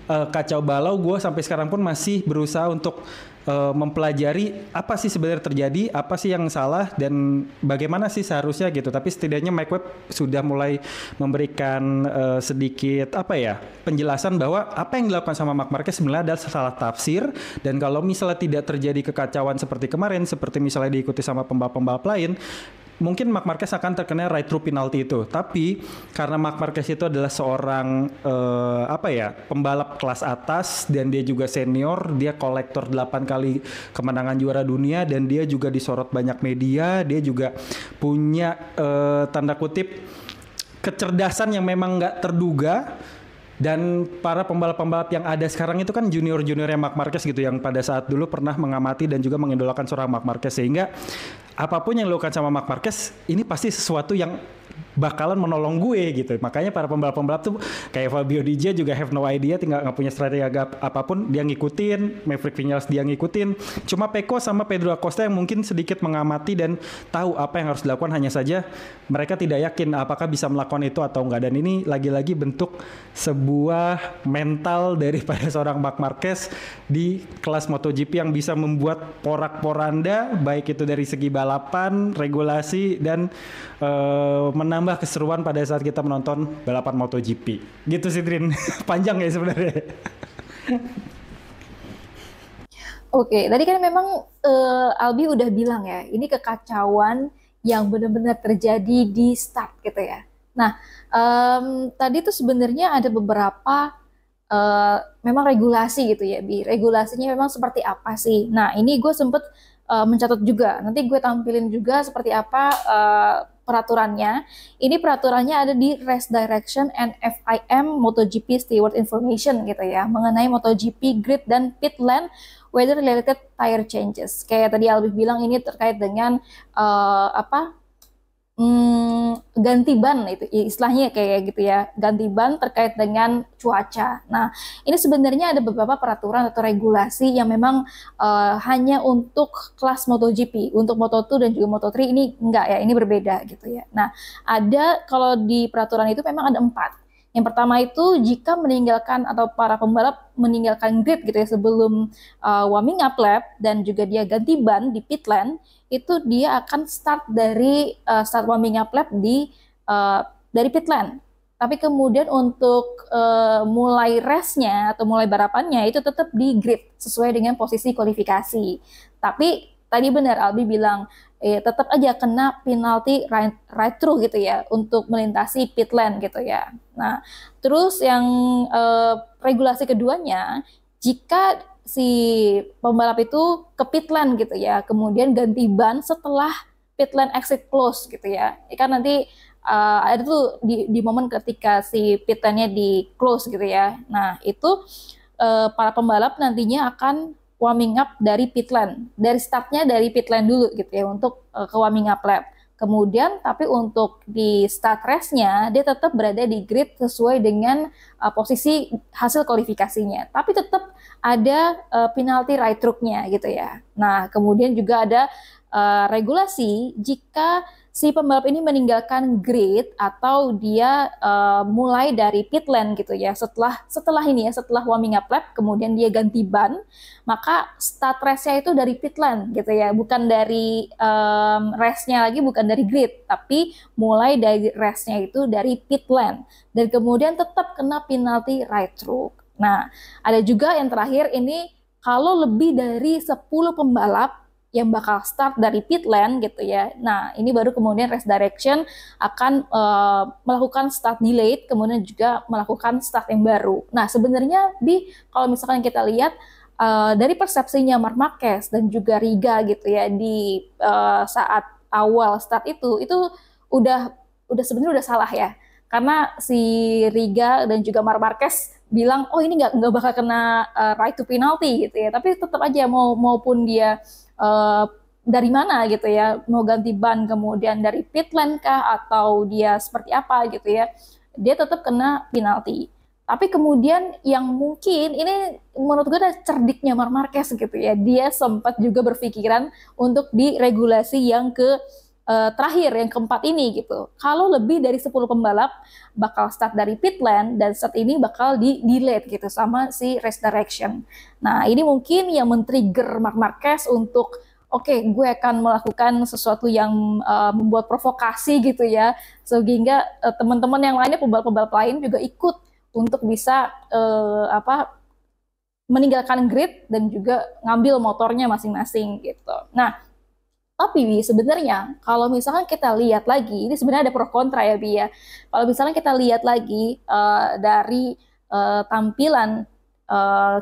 kacau balau. Gue sampai sekarang pun masih berusaha untuk mempelajari apa sih sebenarnya terjadi, apa sih yang salah dan bagaimana sih seharusnya gitu. Tapi setidaknya Mike Webb sudah mulai memberikan sedikit penjelasan bahwa apa yang dilakukan sama Marc Marquez sebenarnya adalah salah tafsir, dan kalau misalnya tidak terjadi kekacauan seperti kemarin, seperti misalnya diikuti sama pembalap-pembalap lain, mungkin Marc Marquez akan terkena right through penalti itu. Tapi karena Marc Marquez itu adalah seorang pembalap kelas atas dan dia juga senior, dia kolektor 8 kali kemenangan juara dunia dan dia juga disorot banyak media, dia juga punya tanda kutip kecerdasan yang memang nggak terduga. Dan para pembalap-pembalap yang ada sekarang itu kan junior-juniornya Marc Marquez gitu, yang pada saat dulu pernah mengamati dan juga mengidolakan seorang Marc Marquez, sehingga apapun yang dilakukan sama Marc Marquez ini pasti sesuatu yang bakalan menolong gue gitu. Makanya para pembalap-pembalap tuh kayak Fabio Di Gia juga have no idea, tinggal nggak punya strategi apapun, dia ngikutin Maverick Vinales, dia ngikutin. Cuma Peko sama Pedro Acosta yang mungkin sedikit mengamati dan tahu apa yang harus dilakukan, hanya saja mereka tidak yakin apakah bisa melakukan itu atau enggak. Dan ini lagi-lagi bentuk sebuah mental daripada seorang Marc Marquez di kelas MotoGP yang bisa membuat porak-poranda baik itu dari segi balapan, regulasi dan menambah keseruan pada saat kita menonton balapan MotoGP. Gitu sih Trin. Panjang ya sebenarnya. Oke, tadi kan memang Albi udah bilang ya, ini kekacauan yang benar-benar terjadi di start gitu ya. Nah, tadi tuh sebenarnya ada beberapa memang regulasi gitu ya, Bi. Regulasinya memang seperti apa sih? Nah, ini gue sempet mencatat juga. Nanti gue tampilin juga seperti apa peraturannya. Ini peraturannya ada di Race Direction and FIM MotoGP Steward Information gitu ya, mengenai MotoGP grid dan pit lane weather related tire changes. Kayak tadi Albi bilang, ini terkait dengan ganti ban itu istilahnya kayak gitu ya, ganti ban terkait dengan cuaca. Nah, ini sebenarnya ada beberapa peraturan atau regulasi yang memang hanya untuk kelas MotoGP, untuk Moto2 dan juga Moto3 ini enggak ya, ini berbeda gitu ya. Nah, ada kalau di peraturan itu memang ada 4. Yang pertama itu jika meninggalkan atau para pembalap meninggalkan grid gitu ya sebelum warming up lap dan juga dia ganti ban di pit lane, itu dia akan start dari start warming up lap dari pit lane. Tapi kemudian untuk mulai race-nya atau mulai balapannya itu tetap di grid sesuai dengan posisi kualifikasi. Tapi tadi benar Albi bilang tetap aja kena penalti right through gitu ya untuk melintasi pit lane gitu ya. Nah, terus yang regulasi keduanya, jika si pembalap itu ke pit lane gitu ya, kemudian ganti ban setelah pit lane exit close gitu ya. Kan nanti ada tuh di momen ketika si pit lane-nya di close gitu ya. Nah, itu para pembalap nantinya akan warming up dari pit lane. Dari startnya dari pit lane dulu gitu ya untuk ke warming up lap. Kemudian tapi untuk di start race-nya dia tetap berada di grid sesuai dengan posisi hasil kualifikasinya. Tapi tetap ada penalti right through-nya gitu ya. Nah, kemudian juga ada regulasi jika si pembalap ini meninggalkan grid atau dia mulai dari pit lane gitu ya setelah ini ya setelah warming up lap kemudian dia ganti ban, maka start race-nya itu dari pit lane gitu ya, bukan dari race-nya lagi, bukan dari grid tapi mulai dari race-nya itu dari pit lane dan kemudian tetap kena penalti right through. Nah, ada juga yang terakhir ini kalau lebih dari 10 pembalap yang bakal start dari pit lane gitu ya. Nah, ini baru kemudian race direction akan melakukan start delayed, kemudian juga melakukan start yang baru. Nah, sebenarnya kalau misalkan kita lihat dari persepsinya Marc Marquez dan juga Riga gitu ya di saat awal start itu udah sebenarnya udah salah ya. Karena si Riga dan juga Marc Marquez bilang, oh ini nggak bakal kena right to penalty gitu ya. Tapi tetap aja maupun dia dari mana gitu ya, mau ganti ban kemudian dari pit lane kah atau dia seperti apa gitu ya, dia tetap kena penalti. Tapi kemudian yang mungkin ini menurut gue ada cerdiknya Marc Marquez gitu ya, dia sempat juga berpikiran untuk di regulasi yang terakhir yang keempat ini gitu. Kalau lebih dari 10 pembalap bakal start dari pit lane dan saat ini bakal di delete gitu sama si race direction. Nah, ini mungkin yang men-trigger Marc Marquez untuk oke, gue akan melakukan sesuatu yang membuat provokasi gitu ya. Sehingga teman-teman yang lainnya pembalap-pembalap lain juga ikut untuk bisa meninggalkan grid dan juga ngambil motornya masing-masing gitu. Nah, tapi sebenarnya kalau misalkan kita lihat lagi, ini sebenarnya ada pro kontra ya Bi ya. Kalau misalnya kita lihat lagi dari tampilan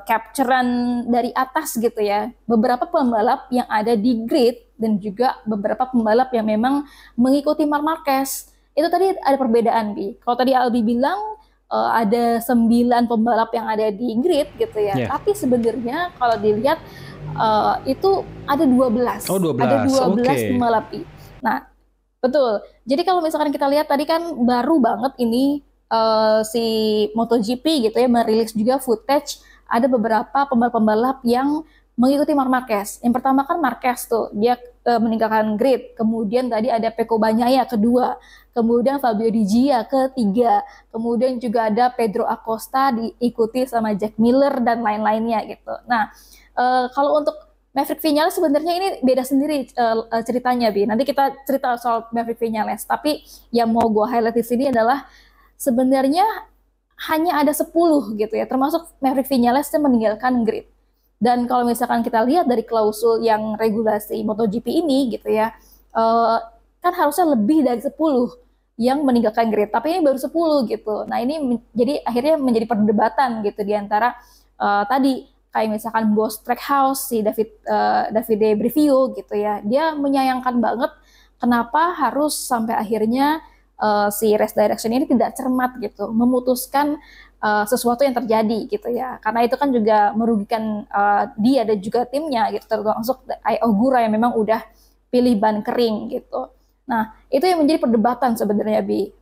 capturean dari atas gitu ya, beberapa pembalap yang ada di grid dan juga beberapa pembalap yang memang mengikuti Marc Marquez, itu tadi ada perbedaan Bi. Kalau tadi Albi bilang ada 9 pembalap yang ada di grid gitu ya, tapi sebenarnya kalau dilihat itu ada 12. Oh, 12. Ada 12 okay. pembalap. Nah, betul. Jadi kalau misalkan kita lihat tadi kan baru banget ini si MotoGP gitu ya merilis juga footage ada beberapa pembalap-pembalap yang mengikuti Marc Marquez. Yang pertama kan Marquez tuh dia meninggalkan grid. Kemudian tadi ada Pecco Bagnaia kedua. Kemudian Fabio Di Gia ketiga. Kemudian juga ada Pedro Acosta diikuti sama Jack Miller dan lain-lainnya gitu. Nah, kalau untuk Maverick Vinales sebenarnya ini beda sendiri ceritanya Bi. Nanti kita cerita soal Maverick Vinales. Tapi yang mau gue highlight di sini adalah sebenarnya hanya ada 10 gitu ya. Termasuk Maverick Vinales yang meninggalkan grid. Dan kalau misalkan kita lihat dari klausul yang regulasi MotoGP ini gitu ya, kan harusnya lebih dari 10 yang meninggalkan grid. Tapi ini baru 10 gitu. Nah ini jadi akhirnya menjadi perdebatan gitu di antara tadi kayak misalkan bos Trackhouse si Davide Brivio gitu ya, dia menyayangkan banget kenapa harus sampai akhirnya si race direction ini tidak cermat gitu, memutuskan sesuatu yang terjadi gitu ya, karena itu kan juga merugikan dia dan juga timnya gitu, termasuk Ai Ogura yang memang udah pilih ban kering gitu. Nah, itu yang menjadi perdebatan sebenarnya, Bi.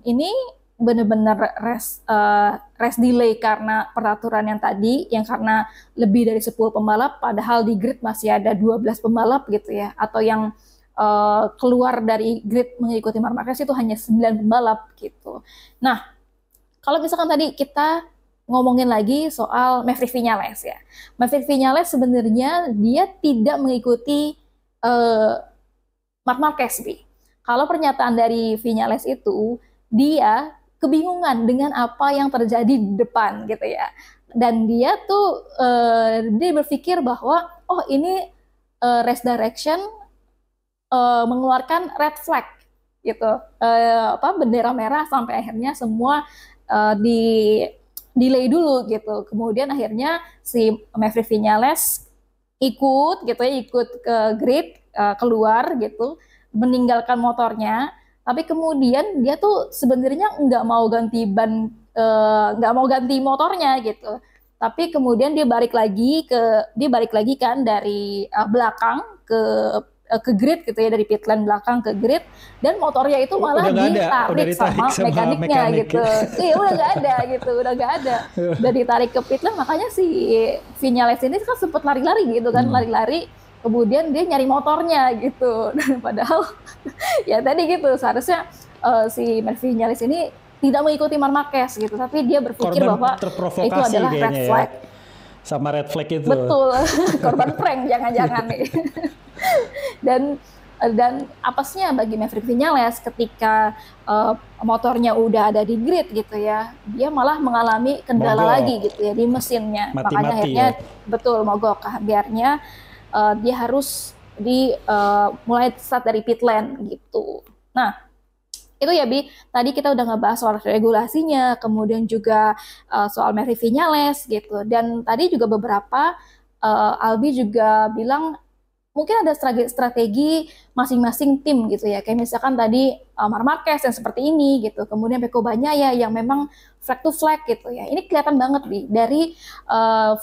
Ini benar-benar race delay karena peraturan yang tadi, yang karena lebih dari 10 pembalap, padahal di grid masih ada 12 pembalap gitu ya, atau yang keluar dari grid mengikuti Marc Marquez itu hanya 9 pembalap gitu. Nah, kalau misalkan tadi kita ngomongin lagi soal Maverick Vinales ya. Maverick Vinales sebenarnya dia tidak mengikuti Marc Marquez, Bi. Kalau pernyataan dari Vinales itu, dia kebingungan dengan apa yang terjadi di depan gitu ya. Dan dia tuh dia berpikir bahwa oh ini race direction mengeluarkan red flag gitu, bendera merah sampai akhirnya semua di delay dulu gitu. Kemudian akhirnya si Maverick Vinales ikut gitu ya, ikut ke grid, keluar gitu, meninggalkan motornya. Tapi kemudian dia tuh sebenarnya nggak mau ganti ban, nggak mau ganti motornya gitu. Tapi kemudian dia balik lagi kan dari belakang ke grid gitu ya, dari pit lane belakang ke grid, dan motornya itu malah ditarik sama mekaniknya gitu. Iya, udah nggak ada gitu, udah nggak ada. Udah ditarik ke pit lane, makanya si Vinales ini kan sempet lari-lari gitu kan, lari-lari. Kemudian dia nyari motornya gitu. Dan padahal ya tadi gitu, seharusnya si Maverick Vinales ini tidak mengikuti Marc Marquez gitu, tapi dia berpikir korban bahwa itu adalah red flag. Ya. Sama red flag itu. Betul, korban prank jangan-jangan nih. Dan apesnya bagi Maverick Vinales ketika motornya udah ada di grid gitu ya, dia malah mengalami kendala lagi gitu ya di mesinnya. Makanya akhirnya betul mogok. Biarnya dia harus mulai start dari pit lane gitu. Nah, itu ya Bi, tadi kita udah ngebahas soal regulasinya, kemudian juga soal Maverick Vinales gitu. Dan tadi juga beberapa Albi juga bilang mungkin ada strategi masing-masing tim gitu ya. Kayak misalkan tadi Marc Marquez yang seperti ini gitu. Kemudian Pecco Bagnaia yang memang flag to flag gitu ya. Ini kelihatan banget Bi dari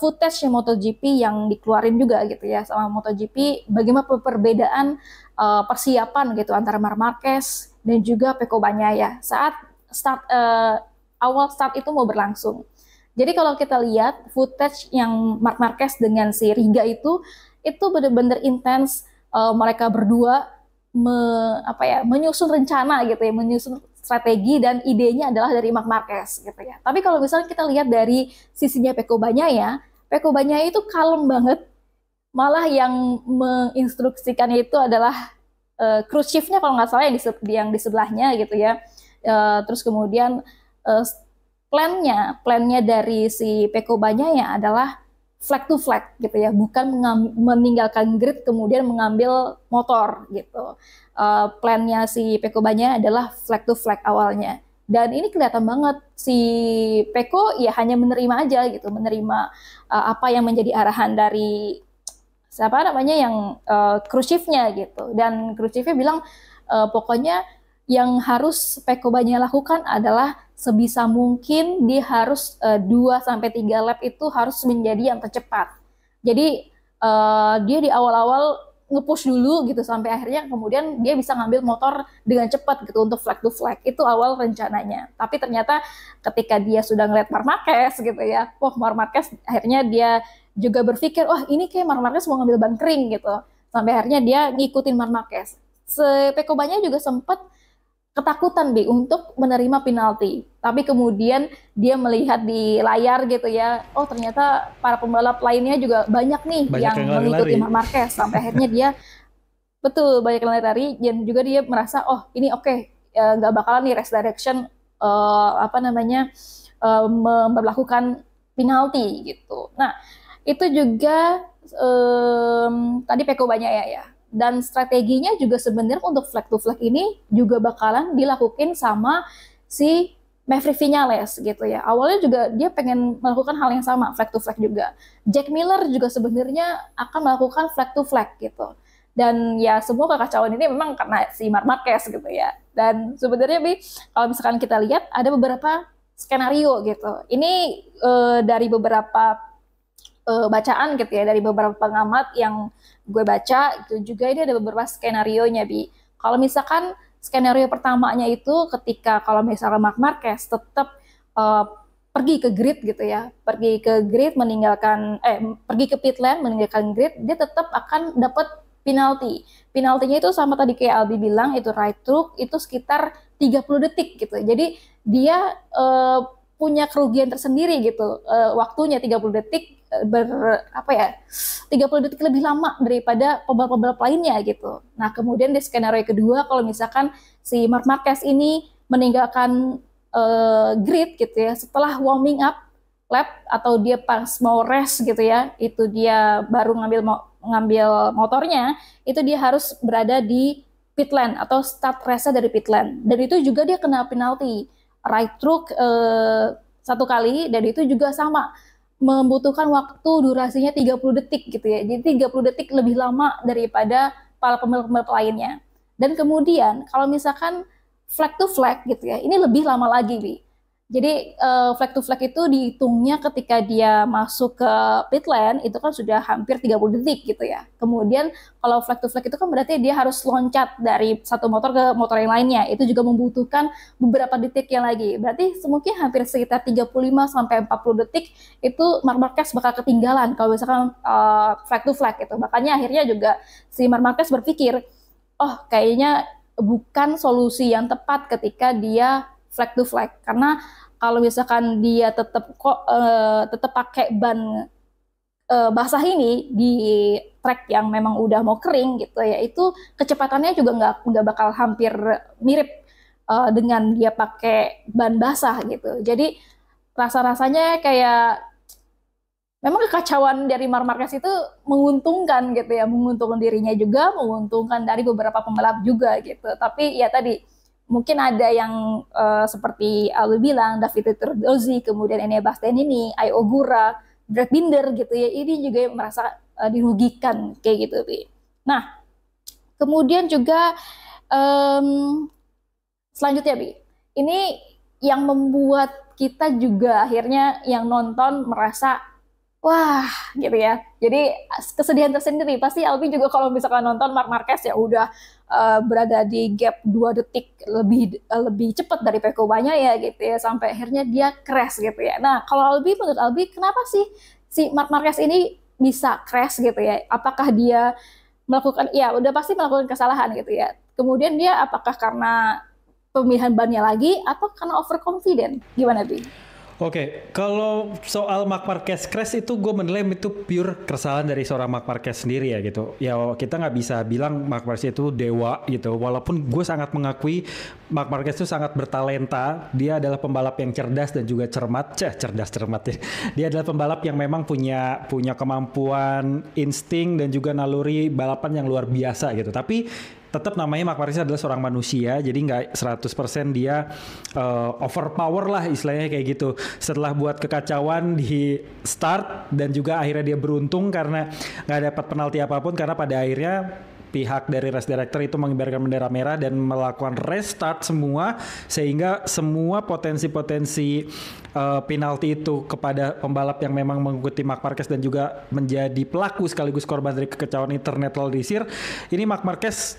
footage MotoGP yang dikeluarin juga gitu ya sama MotoGP, bagaimana perbedaan persiapan gitu antara Marc Marquez dan juga Pecco Bagnaia saat awal start itu mau berlangsung. Jadi kalau kita lihat footage yang Marc Marquez dengan si Riga itu benar-benar intens. Mereka berdua menyusun rencana gitu ya, menyusun strategi, dan idenya adalah dari Marc Marquez gitu ya. Tapi kalau misalnya kita lihat dari sisinya Pecco Bagnaia itu kalem banget. Malah yang menginstruksikan itu adalah crew chief-nya kalau nggak salah yang di sebelahnya gitu ya. Terus kemudian plannya dari si Pecco Bagnaia adalah flag to flag gitu ya, bukan meninggalkan grid kemudian mengambil motor gitu. Plannya si Pecco Bagnaia adalah flag to flag awalnya. Dan ini kelihatan banget si Pecco ya hanya menerima aja gitu, menerima apa yang menjadi arahan dari siapa namanya yang crew chief-nya gitu. Dan crew chief-nya bilang pokoknya yang harus Pecco Bagnaia lakukan adalah sebisa mungkin dia harus 2-3 lap itu harus menjadi yang tercepat. Jadi dia di awal-awal nge-push dulu gitu sampai akhirnya kemudian dia bisa ngambil motor dengan cepat gitu untuk flag to flag. Itu awal rencananya. Tapi ternyata ketika dia sudah ngeliat Marc Marquez gitu ya, Marc Marquez akhirnya dia juga berpikir, ini kayak Marc Marquez mau ngambil ban kering gitu. Sampai akhirnya dia ngikutin Marc Marquez. Pecco Bagnaia juga sempat ketakutan Bi untuk menerima penalti. Tapi kemudian dia melihat di layar gitu ya, ternyata para pembalap lainnya juga banyak nih yang mengikuti Marc Marquez. Sampai akhirnya dia banyak yang lari, dan juga dia merasa ini oke, nggak bakalan nih race direction memperlakukan penalti gitu. Nah, itu juga tadi Pecco Bagnaia ya. Dan strateginya juga sebenarnya untuk flag to flag ini juga bakalan dilakukan sama si Maverick Vinales gitu ya. Awalnya juga dia pengen melakukan hal yang sama, flag to flag juga. Jack Miller juga sebenarnya akan melakukan flag to flag gitu. Dan ya semua kekacauan ini memang karena si Marc Marquez gitu ya. Dan sebenarnya Bi, kalau misalkan kita lihat ada beberapa skenario gitu. Ini dari beberapa bacaan gitu ya, dari beberapa pengamat yang gue baca itu juga, ini ada beberapa skenario nya Bi. Kalau misalkan skenario pertamanya itu ketika kalau misalkan Marc Marquez tetap uh, pergi ke grid gitu ya, pergi ke grid meninggalkan pergi ke pit lane meninggalkan grid, dia tetap akan dapat penalti. Penaltinya itu sama tadi kayak Albi bilang itu right hook itu sekitar 30 detik gitu. Jadi dia punya kerugian tersendiri gitu. Waktunya 30 detik apa ya 30 detik lebih lama daripada pembalap-pembalap lainnya gitu. Nah, kemudian di skenario kedua kalau misalkan si Marc Marquez ini meninggalkan grid gitu ya setelah warming up lap atau dia pas mau race gitu ya, itu dia baru ngambil motornya, itu dia harus berada di pit lane atau start race dari pit lane. Dan itu juga dia kena penalti right hook satu kali dan itu juga sama membutuhkan waktu durasinya 30 detik gitu ya. Jadi 30 detik lebih lama daripada para pembalap-pembalap lainnya. Dan kemudian kalau misalkan flag to flag gitu ya, ini lebih lama lagi, Bi. Jadi flag to flag itu dihitungnya ketika dia masuk ke pit lane itu kan sudah hampir 30 detik gitu ya. Kemudian kalau flag to flag itu kan berarti dia harus loncat dari satu motor ke motor yang lainnya. Itu juga membutuhkan beberapa detik yang lagi. Berarti mungkin hampir sekitar 35 sampai 40 detik itu Marc Marquez bakal ketinggalan kalau misalkan flag to flag gitu. Makanya akhirnya juga si Marc Marquez berpikir, oh kayaknya bukan solusi yang tepat ketika dia flag to flag karena kalau misalkan dia tetap pakai ban basah ini di track yang memang udah mau kering gitu ya itu kecepatannya juga nggak bakal hampir mirip dengan dia pakai ban basah gitu. Jadi rasa-rasanya kayak memang kekacauan dari Marc Marquez itu menguntungkan gitu ya, menguntungkan dirinya juga, menguntungkan dari beberapa pembalap juga gitu. Tapi ya tadi mungkin ada yang seperti Alwi bilang, Davide Turdozzi, kemudian Enea Bastianini, Ai Ogura, Brad Binder gitu ya, ini juga merasa dirugikan kayak gitu, Bi. Nah, kemudian juga selanjutnya, Bi, ini yang membuat kita juga akhirnya yang nonton merasa wah gitu ya. Jadi kesedihan tersendiri. Pasti Alvin juga kalau misalkan nonton Marc Marquez ya udah berada di gap 2 detik lebih cepat dari Pecco Bagnaia ya gitu ya. Sampai akhirnya dia crash gitu ya. Nah kalau Albi menurut Albi kenapa sih si Marc Marquez ini bisa crash gitu ya? Apakah dia melakukan, ya udah pasti melakukan kesalahan gitu ya. Kemudian dia apakah karena pemilihan bannya lagi atau karena overconfident? Gimana Bi? Oke, kalau soal Marc Marquez crash itu gue menilai itu pure kesalahan dari seorang Marc Marquez sendiri ya gitu. Ya kita nggak bisa bilang Marc Marquez itu dewa gitu. Walaupun gue sangat mengakui Marc Marquez itu sangat bertalenta. Dia adalah pembalap yang cerdas dan juga cermat. Cerdas cermat ya. Dia adalah pembalap yang memang punya kemampuan insting dan juga naluri balapan yang luar biasa gitu. Tapi tetap namanya Marc Marquez adalah seorang manusia, jadi nggak 100% dia overpower lah istilahnya kayak gitu. Setelah buat kekacauan di start dan juga akhirnya dia beruntung karena nggak dapat penalti apapun karena pada akhirnya pihak dari race director itu mengibarkan bendera merah dan melakukan restart semua sehingga semua potensi-potensi penalti itu kepada pembalap yang memang mengikuti Marc Marquez dan juga menjadi pelaku sekaligus korban dari kekacauan internet lalu disir. Ini Marc Marquez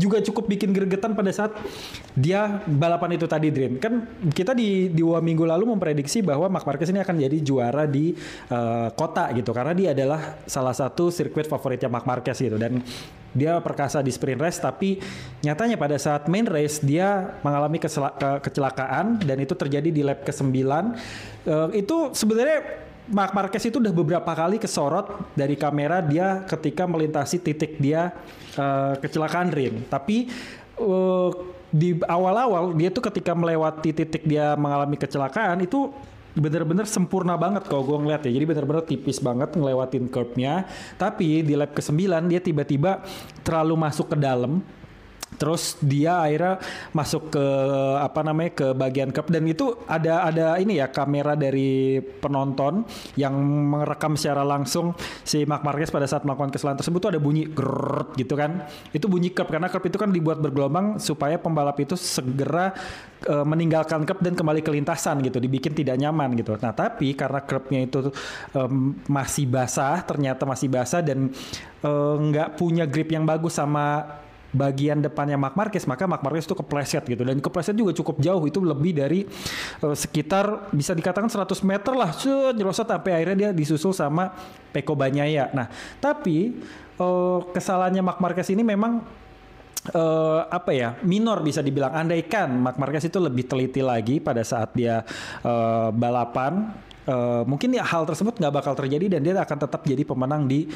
juga cukup bikin gregetan pada saat dia balapan itu tadi, Dream. Kan kita di 2 minggu lalu memprediksi bahwa Marc Marquez ini akan jadi juara di kota gitu karena dia adalah salah satu sirkuit favoritnya Marc Marquez gitu dan dia perkasa di sprint race tapi nyatanya pada saat main race dia mengalami kecelakaan dan itu terjadi di lap ke-9. Itu sebenarnya Marc Marquez itu udah beberapa kali kesorot dari kamera dia ketika melintasi titik dia kecelakaan Rin. Tapi di awal-awal dia tuh ketika melewati titik dia mengalami kecelakaan itu bener-bener sempurna banget kalau gue ngeliat ya. Jadi bener-bener tipis banget ngelewatin curb-nya. Tapi di lap ke-9 dia tiba-tiba terlalu masuk ke dalam. Terus dia akhirnya masuk ke ke bagian curb dan itu ada ini ya kamera dari penonton yang merekam secara langsung si Marc Marquez pada saat melakukan kesalahan tersebut tuh ada bunyi grrrr gitu kan. Itu bunyi curb karena curb itu kan dibuat bergelombang supaya pembalap itu segera meninggalkan curb dan kembali ke lintasan gitu, dibikin tidak nyaman gitu. Nah tapi karena curbnya itu masih basah, ternyata masih basah dan nggak punya grip yang bagus sama bagian depannya Marc Marquez, maka Marc Marquez itu kepleset gitu, dan kepleset juga cukup jauh, itu lebih dari sekitar bisa dikatakan 100 meter lah, nyelosot sampai akhirnya dia disusul sama Pecco Bagnaia. Nah tapi kesalahannya Marc Marquez ini memang apa ya, minor bisa dibilang. Andaikan Marc Marquez itu lebih teliti lagi pada saat dia balapan, mungkin ya hal tersebut nggak bakal terjadi dan dia akan tetap jadi pemenang di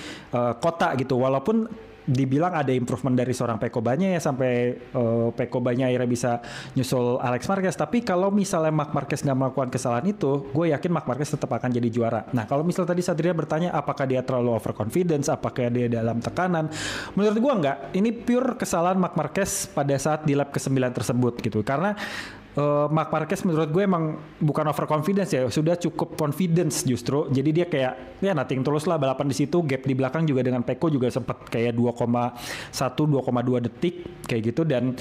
kota gitu. Walaupun dibilang ada improvement dari seorang Pecco Bagnaia sampai Pecco Bagnaia akhirnya bisa nyusul Alex Marquez. Tapi kalau misalnya Marc Marquez nggak melakukan kesalahan itu, gue yakin Marc Marquez tetap akan jadi juara. Nah kalau misalnya tadi Satria bertanya apakah dia terlalu overconfidence, apakah dia dalam tekanan, menurut gue nggak. Ini pure kesalahan Marc Marquez pada saat di lap ke-9 tersebut gitu. Karena Marc Marquez menurut gue emang bukan overconfidence ya, sudah cukup confidence justru. Jadi dia kayak ya nothing tulus lah balapan di situ. Gap di belakang juga dengan Pecco juga sempat kayak 2,1 2,2 detik kayak gitu. Dan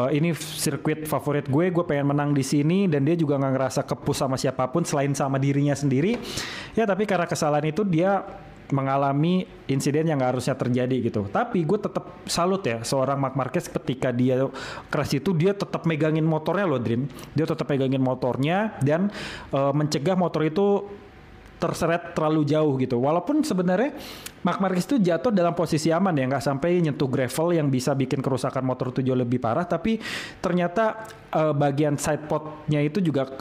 ini sirkuit favorit gue pengen menang di sini, dan dia juga nggak ngerasa kepush sama siapapun selain sama dirinya sendiri. Ya tapi karena kesalahan itu dia mengalami insiden yang gak harusnya terjadi gitu. Tapi gue tetap salut ya seorang Marc Marquez, ketika dia crash itu dia tetap megangin motornya loh, Dream. Dia tetap megangin motornya dan mencegah motor itu terseret terlalu jauh gitu. Walaupun sebenarnya Marc Marquez itu jatuh dalam posisi aman ya, nggak sampai nyentuh gravel yang bisa bikin kerusakan motor itu jauh lebih parah. Tapi ternyata bagian side podnya itu juga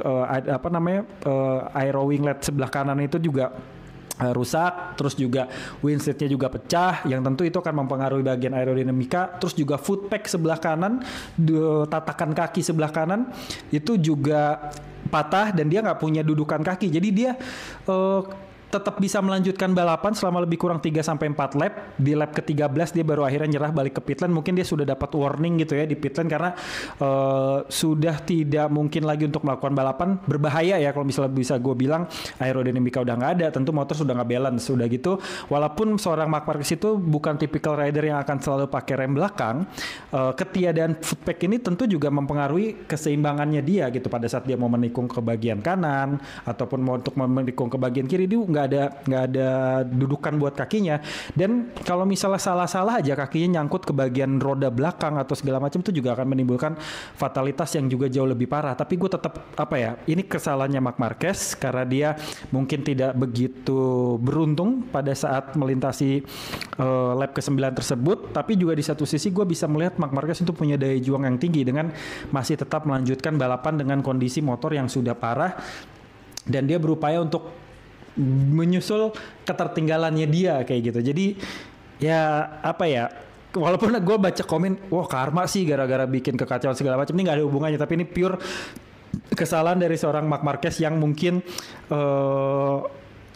aero winglet sebelah kanan itu juga rusak, terus juga windshieldnya juga pecah, yang tentu itu akan mempengaruhi bagian aerodinamika. Terus juga footpack sebelah kanan, tatakan kaki sebelah kanan itu juga patah dan dia nggak punya dudukan kaki, jadi dia tetap bisa melanjutkan balapan selama lebih kurang 3-4 lap. Di lap ke-13 dia baru akhirnya nyerah balik ke pit lane. Mungkin dia sudah dapat warning gitu ya di pit lane, karena sudah tidak mungkin lagi untuk melakukan balapan. Berbahaya ya kalau misalnya bisa gue bilang aerodinamika udah nggak ada, tentu motor sudah nggak balance, sudah gitu. Walaupun seorang Marc Marquez itu bukan tipikal rider yang akan selalu pakai rem belakang, ketiadaan footpack ini tentu juga mempengaruhi keseimbangannya dia gitu pada saat dia mau menikung ke bagian kanan ataupun mau untuk menikung ke bagian kiri. Dia nggak ada dudukan buat kakinya, dan kalau misalnya salah-salah aja kakinya nyangkut ke bagian roda belakang atau segala macam, itu juga akan menimbulkan fatalitas yang juga jauh lebih parah. Tapi gue tetap ini kesalahannya Marc Marquez karena dia mungkin tidak begitu beruntung pada saat melintasi lap ke-9 tersebut. Tapi juga di satu sisi gue bisa melihat Marc Marquez itu punya daya juang yang tinggi dengan masih tetap melanjutkan balapan dengan kondisi motor yang sudah parah, dan dia berupaya untuk menyusul ketertinggalannya dia kayak gitu. Jadi ya walaupun gue baca komen, wah karma sih gara-gara bikin kekacauan segala macam, ini nggak ada hubungannya. Tapi ini pure kesalahan dari seorang Marc Marquez yang mungkin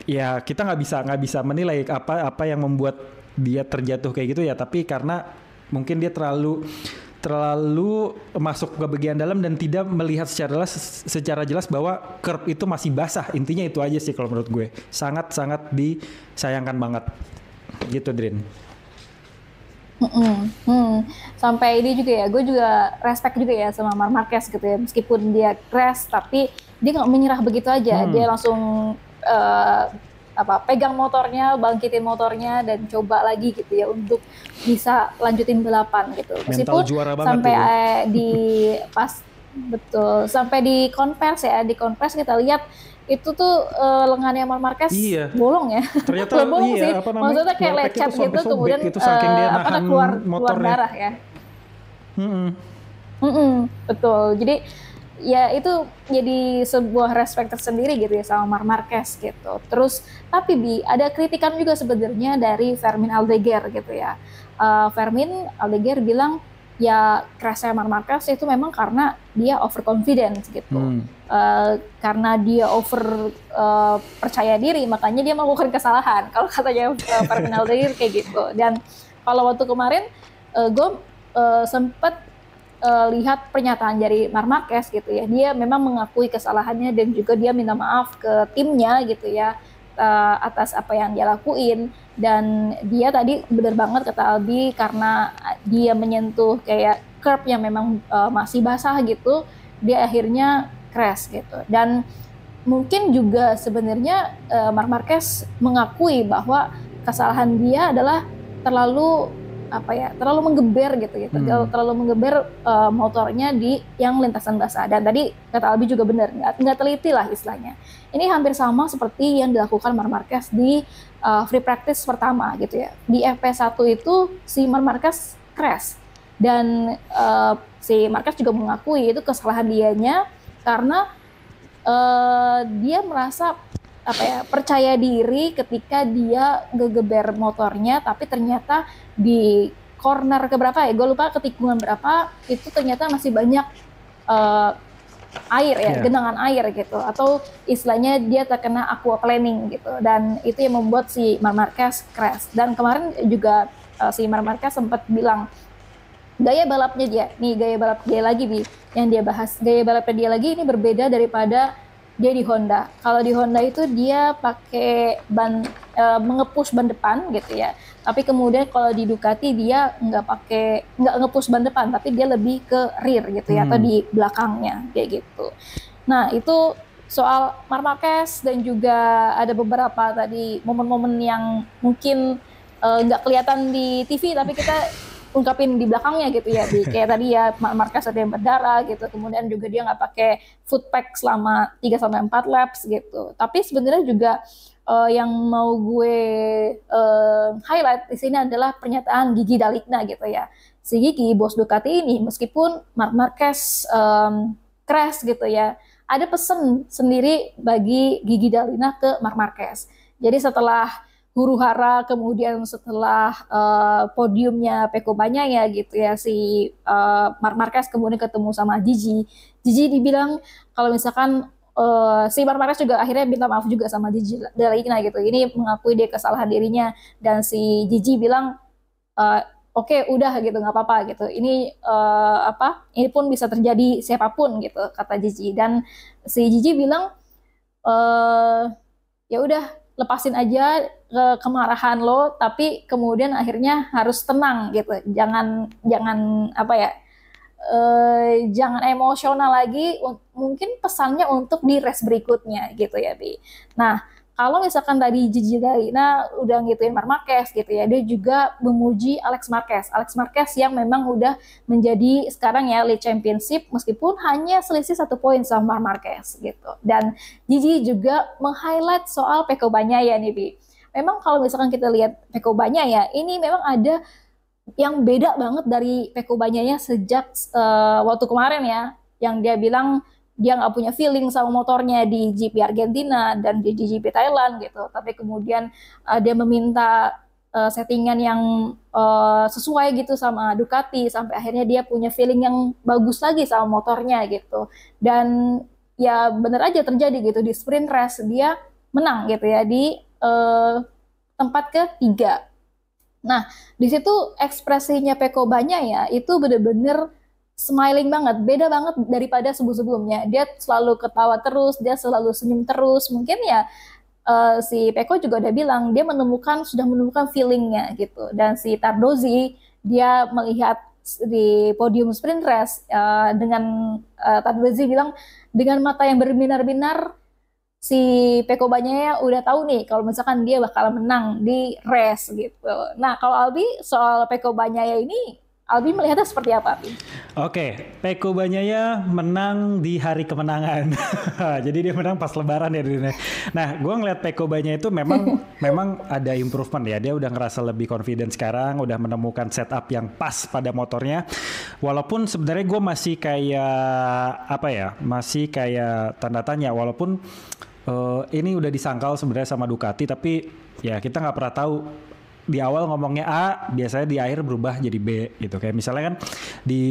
ya kita nggak bisa menilai apa yang membuat dia terjatuh kayak gitu ya. Tapi karena mungkin dia terlalu masuk ke bagian dalam dan tidak melihat secara jelas bahwa curb itu masih basah. Intinya itu aja sih kalau menurut gue. Sangat-sangat disayangkan banget. Gitu, Drin. Sampai ini juga ya, gue juga respect juga ya sama Marc Marquez gitu ya. Meskipun dia crash, tapi dia nggak menyerah begitu aja. Dia langsung pegang motornya, bangkitin motornya dan coba lagi gitu ya untuk bisa lanjutin balapan gitu. Meskipun sampai sampai di konvers kita lihat itu tuh lengannya Marc Marquez bolong ya. Ternyata bolong sih. Maksudnya kayak lecet gitu, kemudian itu saking dia nahan keluar motornya. darah ya. Betul. Jadi ya itu jadi sebuah respect tersendiri gitu ya sama Marc Marquez gitu. Terus tapi ada kritikan juga sebenarnya dari Fermin Aldeguer gitu ya. Fermin Aldeguer bilang ya crashnya Marc Marquez itu memang karena dia overconfidence gitu. Karena dia percaya diri, makanya dia melakukan kesalahan. Kalau katanya Fermin Aldeguer kayak gitu. Dan kalau waktu kemarin gue sempat lihat pernyataan dari Marc Marquez gitu ya, dia memang mengakui kesalahannya dan juga dia minta maaf ke timnya gitu ya atas apa yang dia lakuin. Dan dia tadi benar banget kata Albi, karena dia menyentuh kayak curb yang memang masih basah gitu, dia akhirnya crash gitu. Dan mungkin juga sebenarnya Marc Marquez mengakui bahwa kesalahan dia adalah terlalu terlalu menggeber gitu ya, terlalu menggeber motornya di yang lintasan basah. Dan tadi kata Albi juga benar, nggak teliti lah istilahnya. Ini hampir sama seperti yang dilakukan Marc Marquez di free practice pertama gitu ya. Di FP1 itu si Marc Marquez crash, dan si Marquez juga mengakui itu kesalahan dianya karena dia merasa percaya diri ketika dia geber motornya, tapi ternyata di corner keberapa ya, gue lupa, ketikungan berapa itu ternyata masih banyak air ya, genangan air gitu, atau istilahnya dia terkena aquaplaning gitu, dan itu yang membuat si Marc Marquez crash. Dan kemarin juga si Marc Marquez sempat bilang gaya balapnya dia lagi Bi, yang dia bahas gaya balapnya dia lagi ini berbeda daripada dia di Honda. Kalau di Honda itu dia pakai ban mengepush ban depan gitu ya. Tapi kemudian kalau di Ducati dia nggak ngepush ban depan, tapi dia lebih ke rear gitu ya, atau di belakangnya kayak gitu. Nah itu soal Marc Marquez, dan juga ada beberapa tadi momen-momen yang mungkin nggak kelihatan di TV, tapi kita ungkapin di belakangnya gitu ya, kayak tadi ya Marquez ada yang berdarah gitu, kemudian juga dia nggak pakai foot pack selama 3-4 laps gitu. Tapi sebenarnya juga yang mau gue highlight di sini adalah pernyataan Gigi D'Aligna gitu ya. Si Gigi, bos Ducati ini, meskipun Marc Marquez crash gitu ya, ada pesan sendiri bagi Gigi D'Aligna ke Marc Marquez. Jadi setelah huru-hara, kemudian setelah podiumnya Pecco Bagnaia gitu ya, si Marc Marquez kemudian ketemu sama Gigi dibilang kalau misalkan si Marc Marquez juga akhirnya minta maaf juga sama Gigi D'Aligna gitu, ini mengakui dia kesalahan dirinya, dan si Gigi bilang oke, udah gitu, nggak apa-apa gitu, ini ini pun bisa terjadi siapapun gitu, kata Gigi. Dan si Gigi bilang ya udah, lepasin aja kemarahan lo, tapi kemudian akhirnya harus tenang gitu, jangan jangan emosional lagi, mungkin pesannya untuk di race berikutnya gitu ya Bi. Nah kalau misalkan tadi Gigi D'Aligna udah ngituin Marc Marquez gitu ya, dia juga memuji Alex Marquez yang memang udah menjadi sekarang ya lead championship, meskipun hanya selisih 1 poin sama Marc Marquez gitu. Dan Gigi juga meng-highlight soal Pecco Bagnaia nih Bi. Memang kalau misalkan kita lihat Pecco Bagnaia ini memang ada yang beda banget dari Pecco Bagnaia sejak waktu kemarin ya, yang dia bilang dia nggak punya feeling sama motornya di GP Argentina dan di GP Thailand gitu, tapi kemudian dia meminta settingan yang sesuai gitu sama Ducati, sampai akhirnya dia punya feeling yang bagus lagi sama motornya gitu. Dan ya bener aja terjadi gitu, di sprint race dia menang gitu ya di tempat ketiga. Nah di situ ekspresinya Pecco Bagnaia itu bener-bener smiling banget, beda banget daripada sebelum-sebelumnya. Dia selalu ketawa terus, dia selalu senyum terus. Mungkin ya si Pecco juga udah bilang dia sudah menemukan feelingnya gitu. Dan si Tardozzi, dia melihat di podium sprint race dengan Tardozzi bilang dengan mata yang berbinar-binar, si Pecco Bagnaia udah tahu nih kalau misalkan dia bakal menang di race gitu. Nah kalau Albi soal Pecco Bagnaia ini, Albi melihatnya seperti apa, Albi? Oke, Pecco Bagnaia menang di hari kemenangan. Jadi dia menang pas lebaran ya. Nah, gue ngeliat Pecco Bagnaia itu memang ada improvement ya. Dia udah ngerasa lebih confident sekarang, udah menemukan setup yang pas pada motornya. Walaupun sebenarnya gue masih kayak tanda tanya. Walaupun ini udah disangkal sebenarnya sama Ducati, tapi ya kita nggak pernah tahu. Di awal ngomongnya A, biasanya di akhir berubah jadi B gitu. Kayak misalnya kan di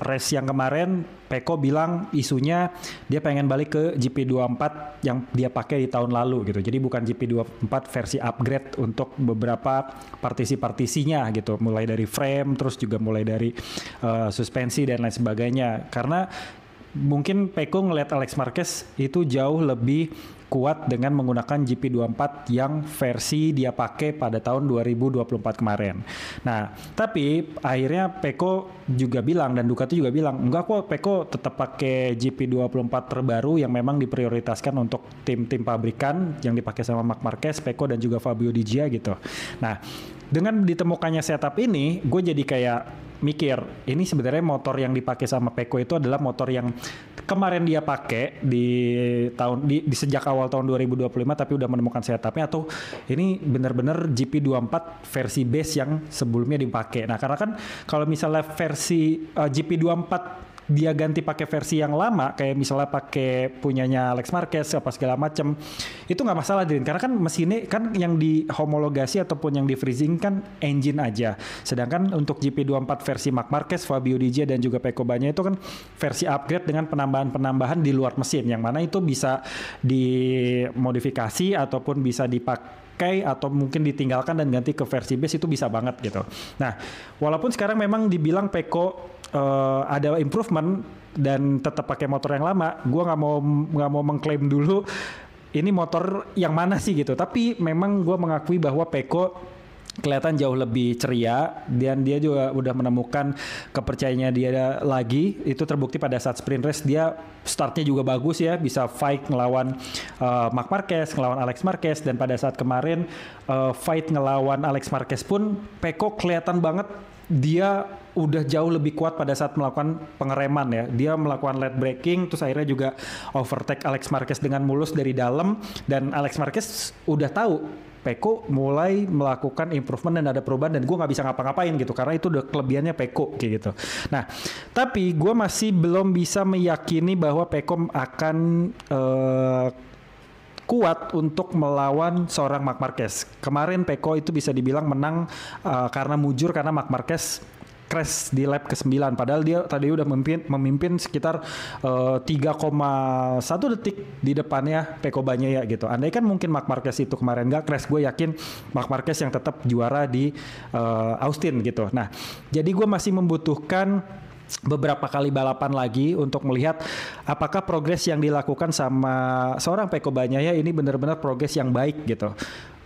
race yang kemarin Pecco bilang isunya dia pengen balik ke GP24 yang dia pakai di tahun lalu gitu. Jadi bukan GP24 versi upgrade untuk beberapa partisi-partisinya gitu. Mulai dari frame, terus juga mulai dari suspensi dan lain sebagainya. Karena mungkin Pecco ngeliat Alex Marquez itu jauh lebih kuat dengan menggunakan GP24 yang versi dia pakai pada tahun 2024 kemarin. Nah, tapi akhirnya Pecco juga bilang, dan Ducati juga bilang, enggak kok, Pecco tetap pakai GP24 terbaru yang memang diprioritaskan untuk tim-tim pabrikan yang dipakai sama Marc Marquez, Pecco dan juga Fabio Di Gia gitu. Nah, dengan ditemukannya setup ini, gue jadi kayak mikir, ini sebenarnya motor yang dipakai sama Pecco itu adalah motor yang kemarin dia pakai di sejak awal tahun 2025 tapi udah menemukan setupnya, atau ini benar-benar GP24 versi base yang sebelumnya dipakai. Nah, karena kan kalau misalnya versi GP24 dia ganti pakai versi yang lama, kayak misalnya pakai punyanya Alex Marquez apa segala macam, itu nggak masalah, Drin, karena kan mesinnya kan yang dihomologasi ataupun yang di freezing kan engine aja. Sedangkan untuk GP24 versi Marc Marquez, Fabio Di Gia dan juga Pecco Bagnaia itu kan versi upgrade dengan penambahan-penambahan di luar mesin, yang mana itu bisa dimodifikasi ataupun bisa dipakai atau mungkin ditinggalkan dan ganti ke versi base, itu bisa banget gitu. Nah, walaupun sekarang memang dibilang Pecco ada improvement dan tetap pakai motor yang lama, gue nggak mau mengklaim dulu ini motor yang mana sih gitu. Tapi memang gue mengakui bahwa Pecco kelihatan jauh lebih ceria dan dia juga udah menemukan kepercayaannya dia lagi. Itu terbukti pada saat sprint race, dia startnya juga bagus ya, bisa fight ngelawan Marc Marquez, ngelawan Alex Marquez, dan pada saat kemarin fight ngelawan Alex Marquez pun Pecco kelihatan banget dia udah jauh lebih kuat pada saat melakukan pengereman ya. Dia melakukan late braking, terus akhirnya juga overtake Alex Marquez dengan mulus dari dalam, dan Alex Marquez udah tahu Pecco mulai melakukan improvement dan ada perubahan, dan gue nggak bisa ngapa-ngapain gitu karena itu udah kelebihannya Pecco kayak gitu. Nah, tapi gue masih belum bisa meyakini bahwa Pecco akan kuat untuk melawan seorang Marc Marquez. Kemarin Pecco itu bisa dibilang menang karena mujur, karena Marc Marquez crash di lap ke-9, padahal dia tadi udah memimpin sekitar 3,1 detik di depannya Pecco Bagnaia gitu. Andai kan mungkin Marc Marquez itu kemarin nggak crash, gue yakin Marc Marquez yang tetap juara di Austin gitu. Nah, jadi gue masih membutuhkan beberapa kali balapan lagi untuk melihat apakah progres yang dilakukan sama seorang Pecco Bagnaia ini benar-benar progres yang baik gitu.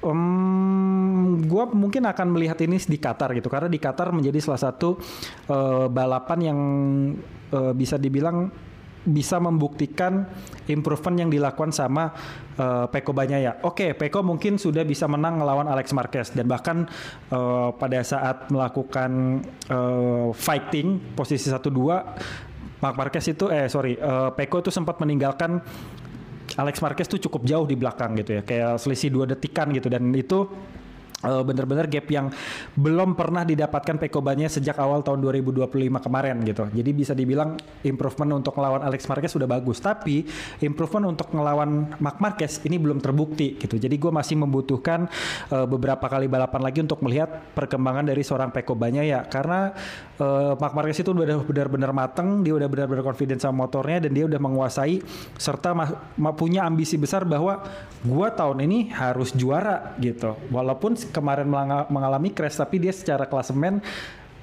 Gue mungkin akan melihat ini di Qatar gitu, karena di Qatar menjadi salah satu balapan yang bisa dibilang bisa membuktikan improvement yang dilakukan sama Pecco Bagnaia. Oke, Pecco mungkin sudah bisa menang melawan Alex Marquez, dan bahkan pada saat melakukan fighting posisi 1-2 Pecco itu sempat meninggalkan Alex Marquez tuh cukup jauh di belakang gitu ya, kayak selisih 2 detikan gitu, dan itu benar-benar gap yang belum pernah didapatkan Pecco Bagnaia sejak awal tahun 2025 kemarin gitu. Jadi bisa dibilang improvement untuk melawan Alex Marquez sudah bagus, tapi improvement untuk melawan Marc Marquez ini belum terbukti gitu. Jadi gue masih membutuhkan beberapa kali balapan lagi untuk melihat perkembangan dari seorang Pecco Bagnaia, karena Marc Marquez itu udah benar-benar mateng, dia udah benar-benar confident sama motornya, dan dia udah menguasai serta punya ambisi besar bahwa gue tahun ini harus juara gitu. Walaupun kemarin mengalami crash, tapi dia secara klasemen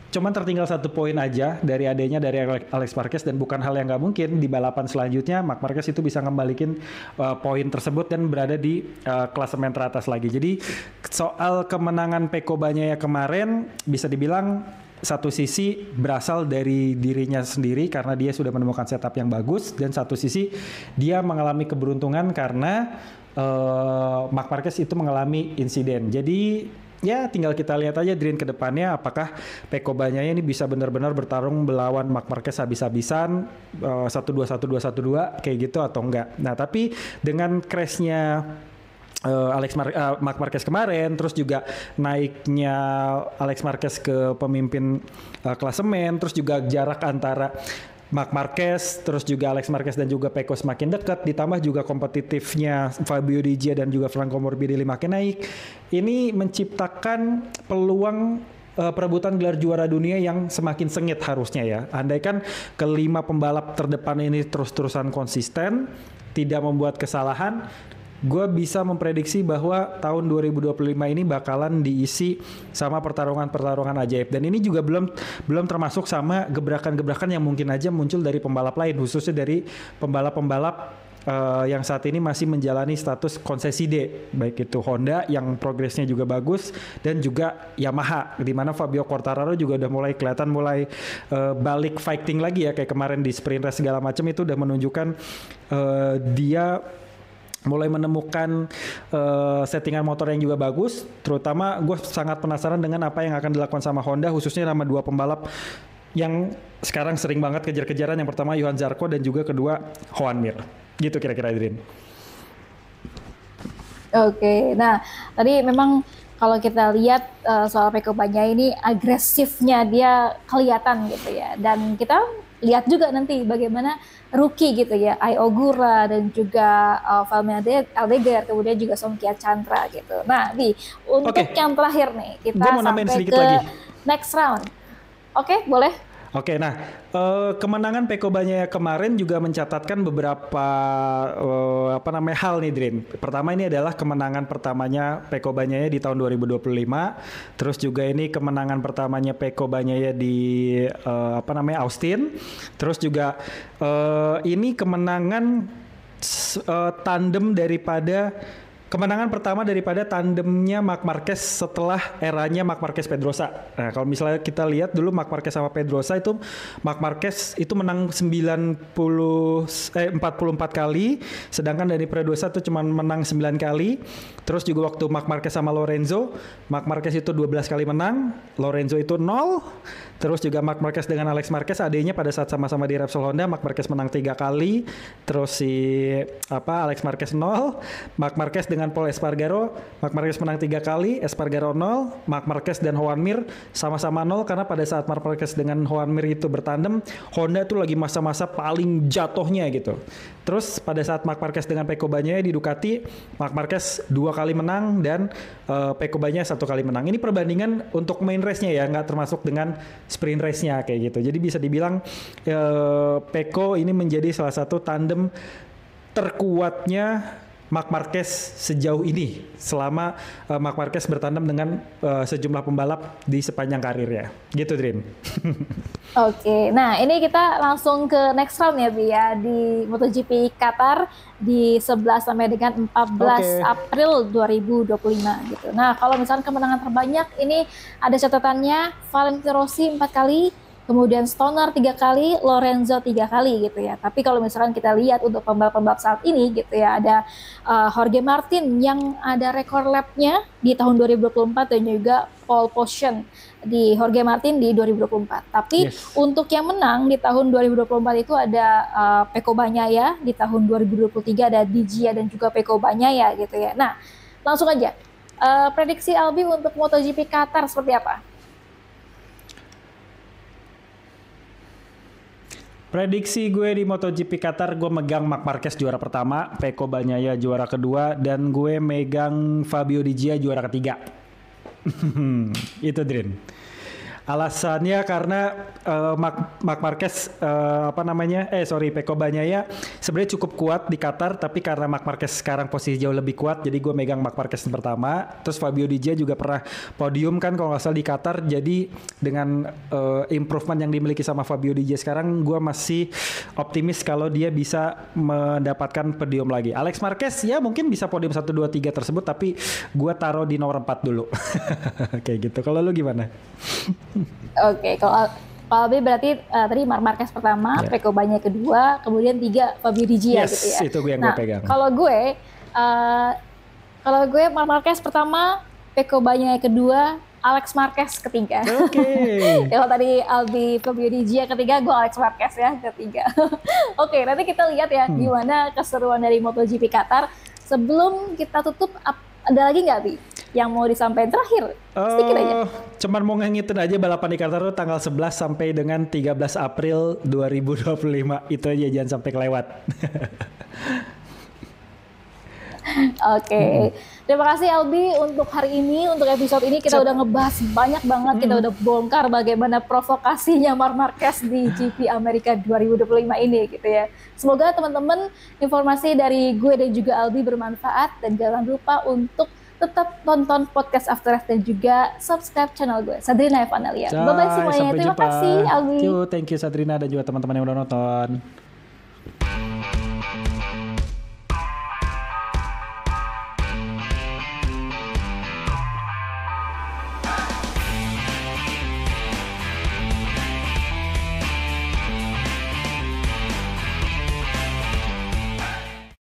cuman tertinggal 1 poin aja dari adanya dari Alex Marquez, dan bukan hal yang nggak mungkin di balapan selanjutnya Marc Marquez itu bisa ngembalikin poin tersebut dan berada di klasemen teratas lagi. Jadi soal kemenangan Pecco Bagnaia kemarin bisa dibilang satu sisi berasal dari dirinya sendiri karena dia sudah menemukan setup yang bagus, dan satu sisi dia mengalami keberuntungan karena Marc Marquez itu mengalami insiden. Jadi ya tinggal kita lihat aja Drin ke depannya apakah Pecco Bagnaia ini bisa benar-benar bertarung melawan Marc Marquez habis-habisan 1-2 1-2 1-2 kayak gitu atau enggak. Nah, tapi dengan crashnya Marc Marquez kemarin, terus juga naiknya Alex Marquez ke pemimpin klasemen, terus juga jarak antara Marc Marquez, terus juga Alex Marquez dan juga Pecco semakin dekat, ditambah juga kompetitifnya Fabio Di Gia dan juga Franco Morbidelli makin naik. Ini menciptakan peluang perebutan gelar juara dunia yang semakin sengit harusnya ya. Andaikan kelima pembalap terdepan ini terus-terusan konsisten, tidak membuat kesalahan, gue bisa memprediksi bahwa tahun 2025 ini bakalan diisi sama pertarungan-pertarungan ajaib, dan ini juga belum termasuk sama gebrakan-gebrakan yang mungkin aja muncul dari pembalap lain, khususnya dari pembalap-pembalap yang saat ini masih menjalani status konsesi D, baik itu Honda yang progresnya juga bagus dan juga Yamaha, di mana Fabio Quartararo juga udah mulai kelihatan balik fighting lagi ya, kayak kemarin di sprint race segala macam itu udah menunjukkan dia mulai menemukan settingan motor yang juga bagus. Terutama gue sangat penasaran dengan apa yang akan dilakukan sama Honda, khususnya sama dua pembalap yang sekarang sering banget kejar-kejaran. Yang pertama Johan Zarco dan juga kedua Joan Mir. Gitu kira-kira, Adrian. Oke, nah tadi memang kalau kita lihat soal Peko Bagnaia ini agresifnya dia kelihatan gitu ya. Dan kita lihat juga nanti bagaimana rookie gitu ya, Ai Ogura dan juga Valmir Aldeguer, kemudian juga Songkia Chandra gitu. Nah, untuk yang terakhir nih, kita sampai ke lagi next round. Oke, boleh? Oke, nah kemenangan Peko Bagnaia kemarin juga mencatatkan beberapa hal nih, Drin. Pertama, ini adalah kemenangan pertamanya Peko Bagnaia di tahun 2025. Terus juga ini kemenangan pertamanya Peko Bagnaia di Austin. Terus juga ini kemenangan tandem daripada kemenangan pertama daripada tandemnya Marc Marquez setelah eranya Marc Marquez Pedrosa. Nah, kalau misalnya kita lihat dulu Marc Marquez sama Pedrosa itu, Marc Marquez itu menang 44 kali, sedangkan dari Pedrosa itu cuma menang 9 kali. Terus juga waktu Marc Marquez sama Lorenzo, Marc Marquez itu 12 kali menang, Lorenzo itu 0. Terus juga Marc Marquez dengan Alex Marquez, adanya pada saat sama-sama di Repsol Honda, Marc Marquez menang 3 kali. Terus Alex Marquez 0, Marc Marquez dengan Paul Espargaro, Marc Marquez menang 3 kali, Espargaro 0, Marc Marquez dan Joan Mir sama-sama 0, karena pada saat Marc Marquez dengan Joan Mir itu bertandem, Honda itu lagi masa-masa paling jatuhnya gitu. Terus pada saat Marc Marquez dengan Peko Bagnaia di Ducati, Marc Marquez 2 kali menang dan Peko Bagnaia 1 kali menang. Ini perbandingan untuk main race-nya ya, nggak termasuk dengan sprint race-nya kayak gitu. Jadi bisa dibilang Peko ini menjadi salah satu tandem terkuatnya Marc Marquez sejauh ini selama Marc Marquez bertandem dengan sejumlah pembalap di sepanjang karirnya. Gitu, Drin. Oke, nah ini kita langsung ke next round ya, Bi ya, di MotoGP Qatar di 11 sampai dengan 14 April 2025 gitu. Nah, kalau misalnya kemenangan terbanyak ini ada catatannya Valentino Rossi 4 kali, kemudian Stoner 3 kali, Lorenzo 3 kali gitu ya. Tapi kalau misalkan kita lihat untuk pembalap-pembalap saat ini gitu ya, ada Jorge Martin yang ada rekor lapnya di tahun 2024 dan juga pole position di Jorge Martin di 2024. Tapi untuk yang menang di tahun 2024 itu ada Peko Bagnaia, di tahun 2023 ada Di Gia dan juga Peko Bagnaia gitu ya. Nah, langsung aja. Prediksi Albi untuk MotoGP Qatar seperti apa? Prediksi gue di MotoGP Qatar, gue megang Marc Marquez juara pertama, Peko Bagnaia juara kedua, dan gue megang Fabio Di Gia juara ketiga. Itu, Drin. Alasannya karena Marc Marquez Peko Bagnaia sebenarnya cukup kuat di Qatar, tapi karena Marc Marquez sekarang posisi jauh lebih kuat, jadi gue megang Marc Marquez pertama. Terus Fabio Di Gia juga pernah podium kan kalau nggak salah di Qatar, jadi dengan improvement yang dimiliki sama Fabio Di Gia sekarang, gue masih optimis kalau dia bisa mendapatkan podium lagi. Alex Marquez ya mungkin bisa podium 1, 2, 3 tersebut, tapi gue taruh di nomor 4 dulu. Kayak gitu. Kalau lu gimana? Oke, kalau Albi berarti tadi Marc Marquez pertama, Peko Bagnaia kedua, kemudian 3 Fabio Di Gia gitu ya. Itu yang gue pegang. Kalau gue Marc Marquez pertama, Peko Bagnaia kedua, Alex Marquez ketiga. Kalau tadi Albi Fabio Di Gia ketiga, gue Alex Marquez ya ketiga. Oke, nanti kita lihat ya gimana keseruan dari MotoGP Qatar. Sebelum kita tutup, ada lagi nggak, Bi, yang mau disampaikan terakhir? Sedikit aja. Cuman mau ngingetin aja balapan di Qatar tuh tanggal 11 sampai dengan 13 April 2025. Itu aja, jangan sampai kelewat. Oke. Terima kasih Albi untuk hari ini, untuk episode ini kita udah ngebahas banyak banget, kita udah bongkar bagaimana provokasinya Marc Marquez di GP Amerika 2025 ini gitu ya. Semoga teman-teman informasi dari gue dan juga Albi bermanfaat, dan jangan lupa untuk tetap tonton podcast After Race dan juga subscribe channel gue, Sadrina Evanelia. Bye-bye semuanya. Terima kasih Albi. Thank you Sadrina dan juga teman-teman yang udah nonton.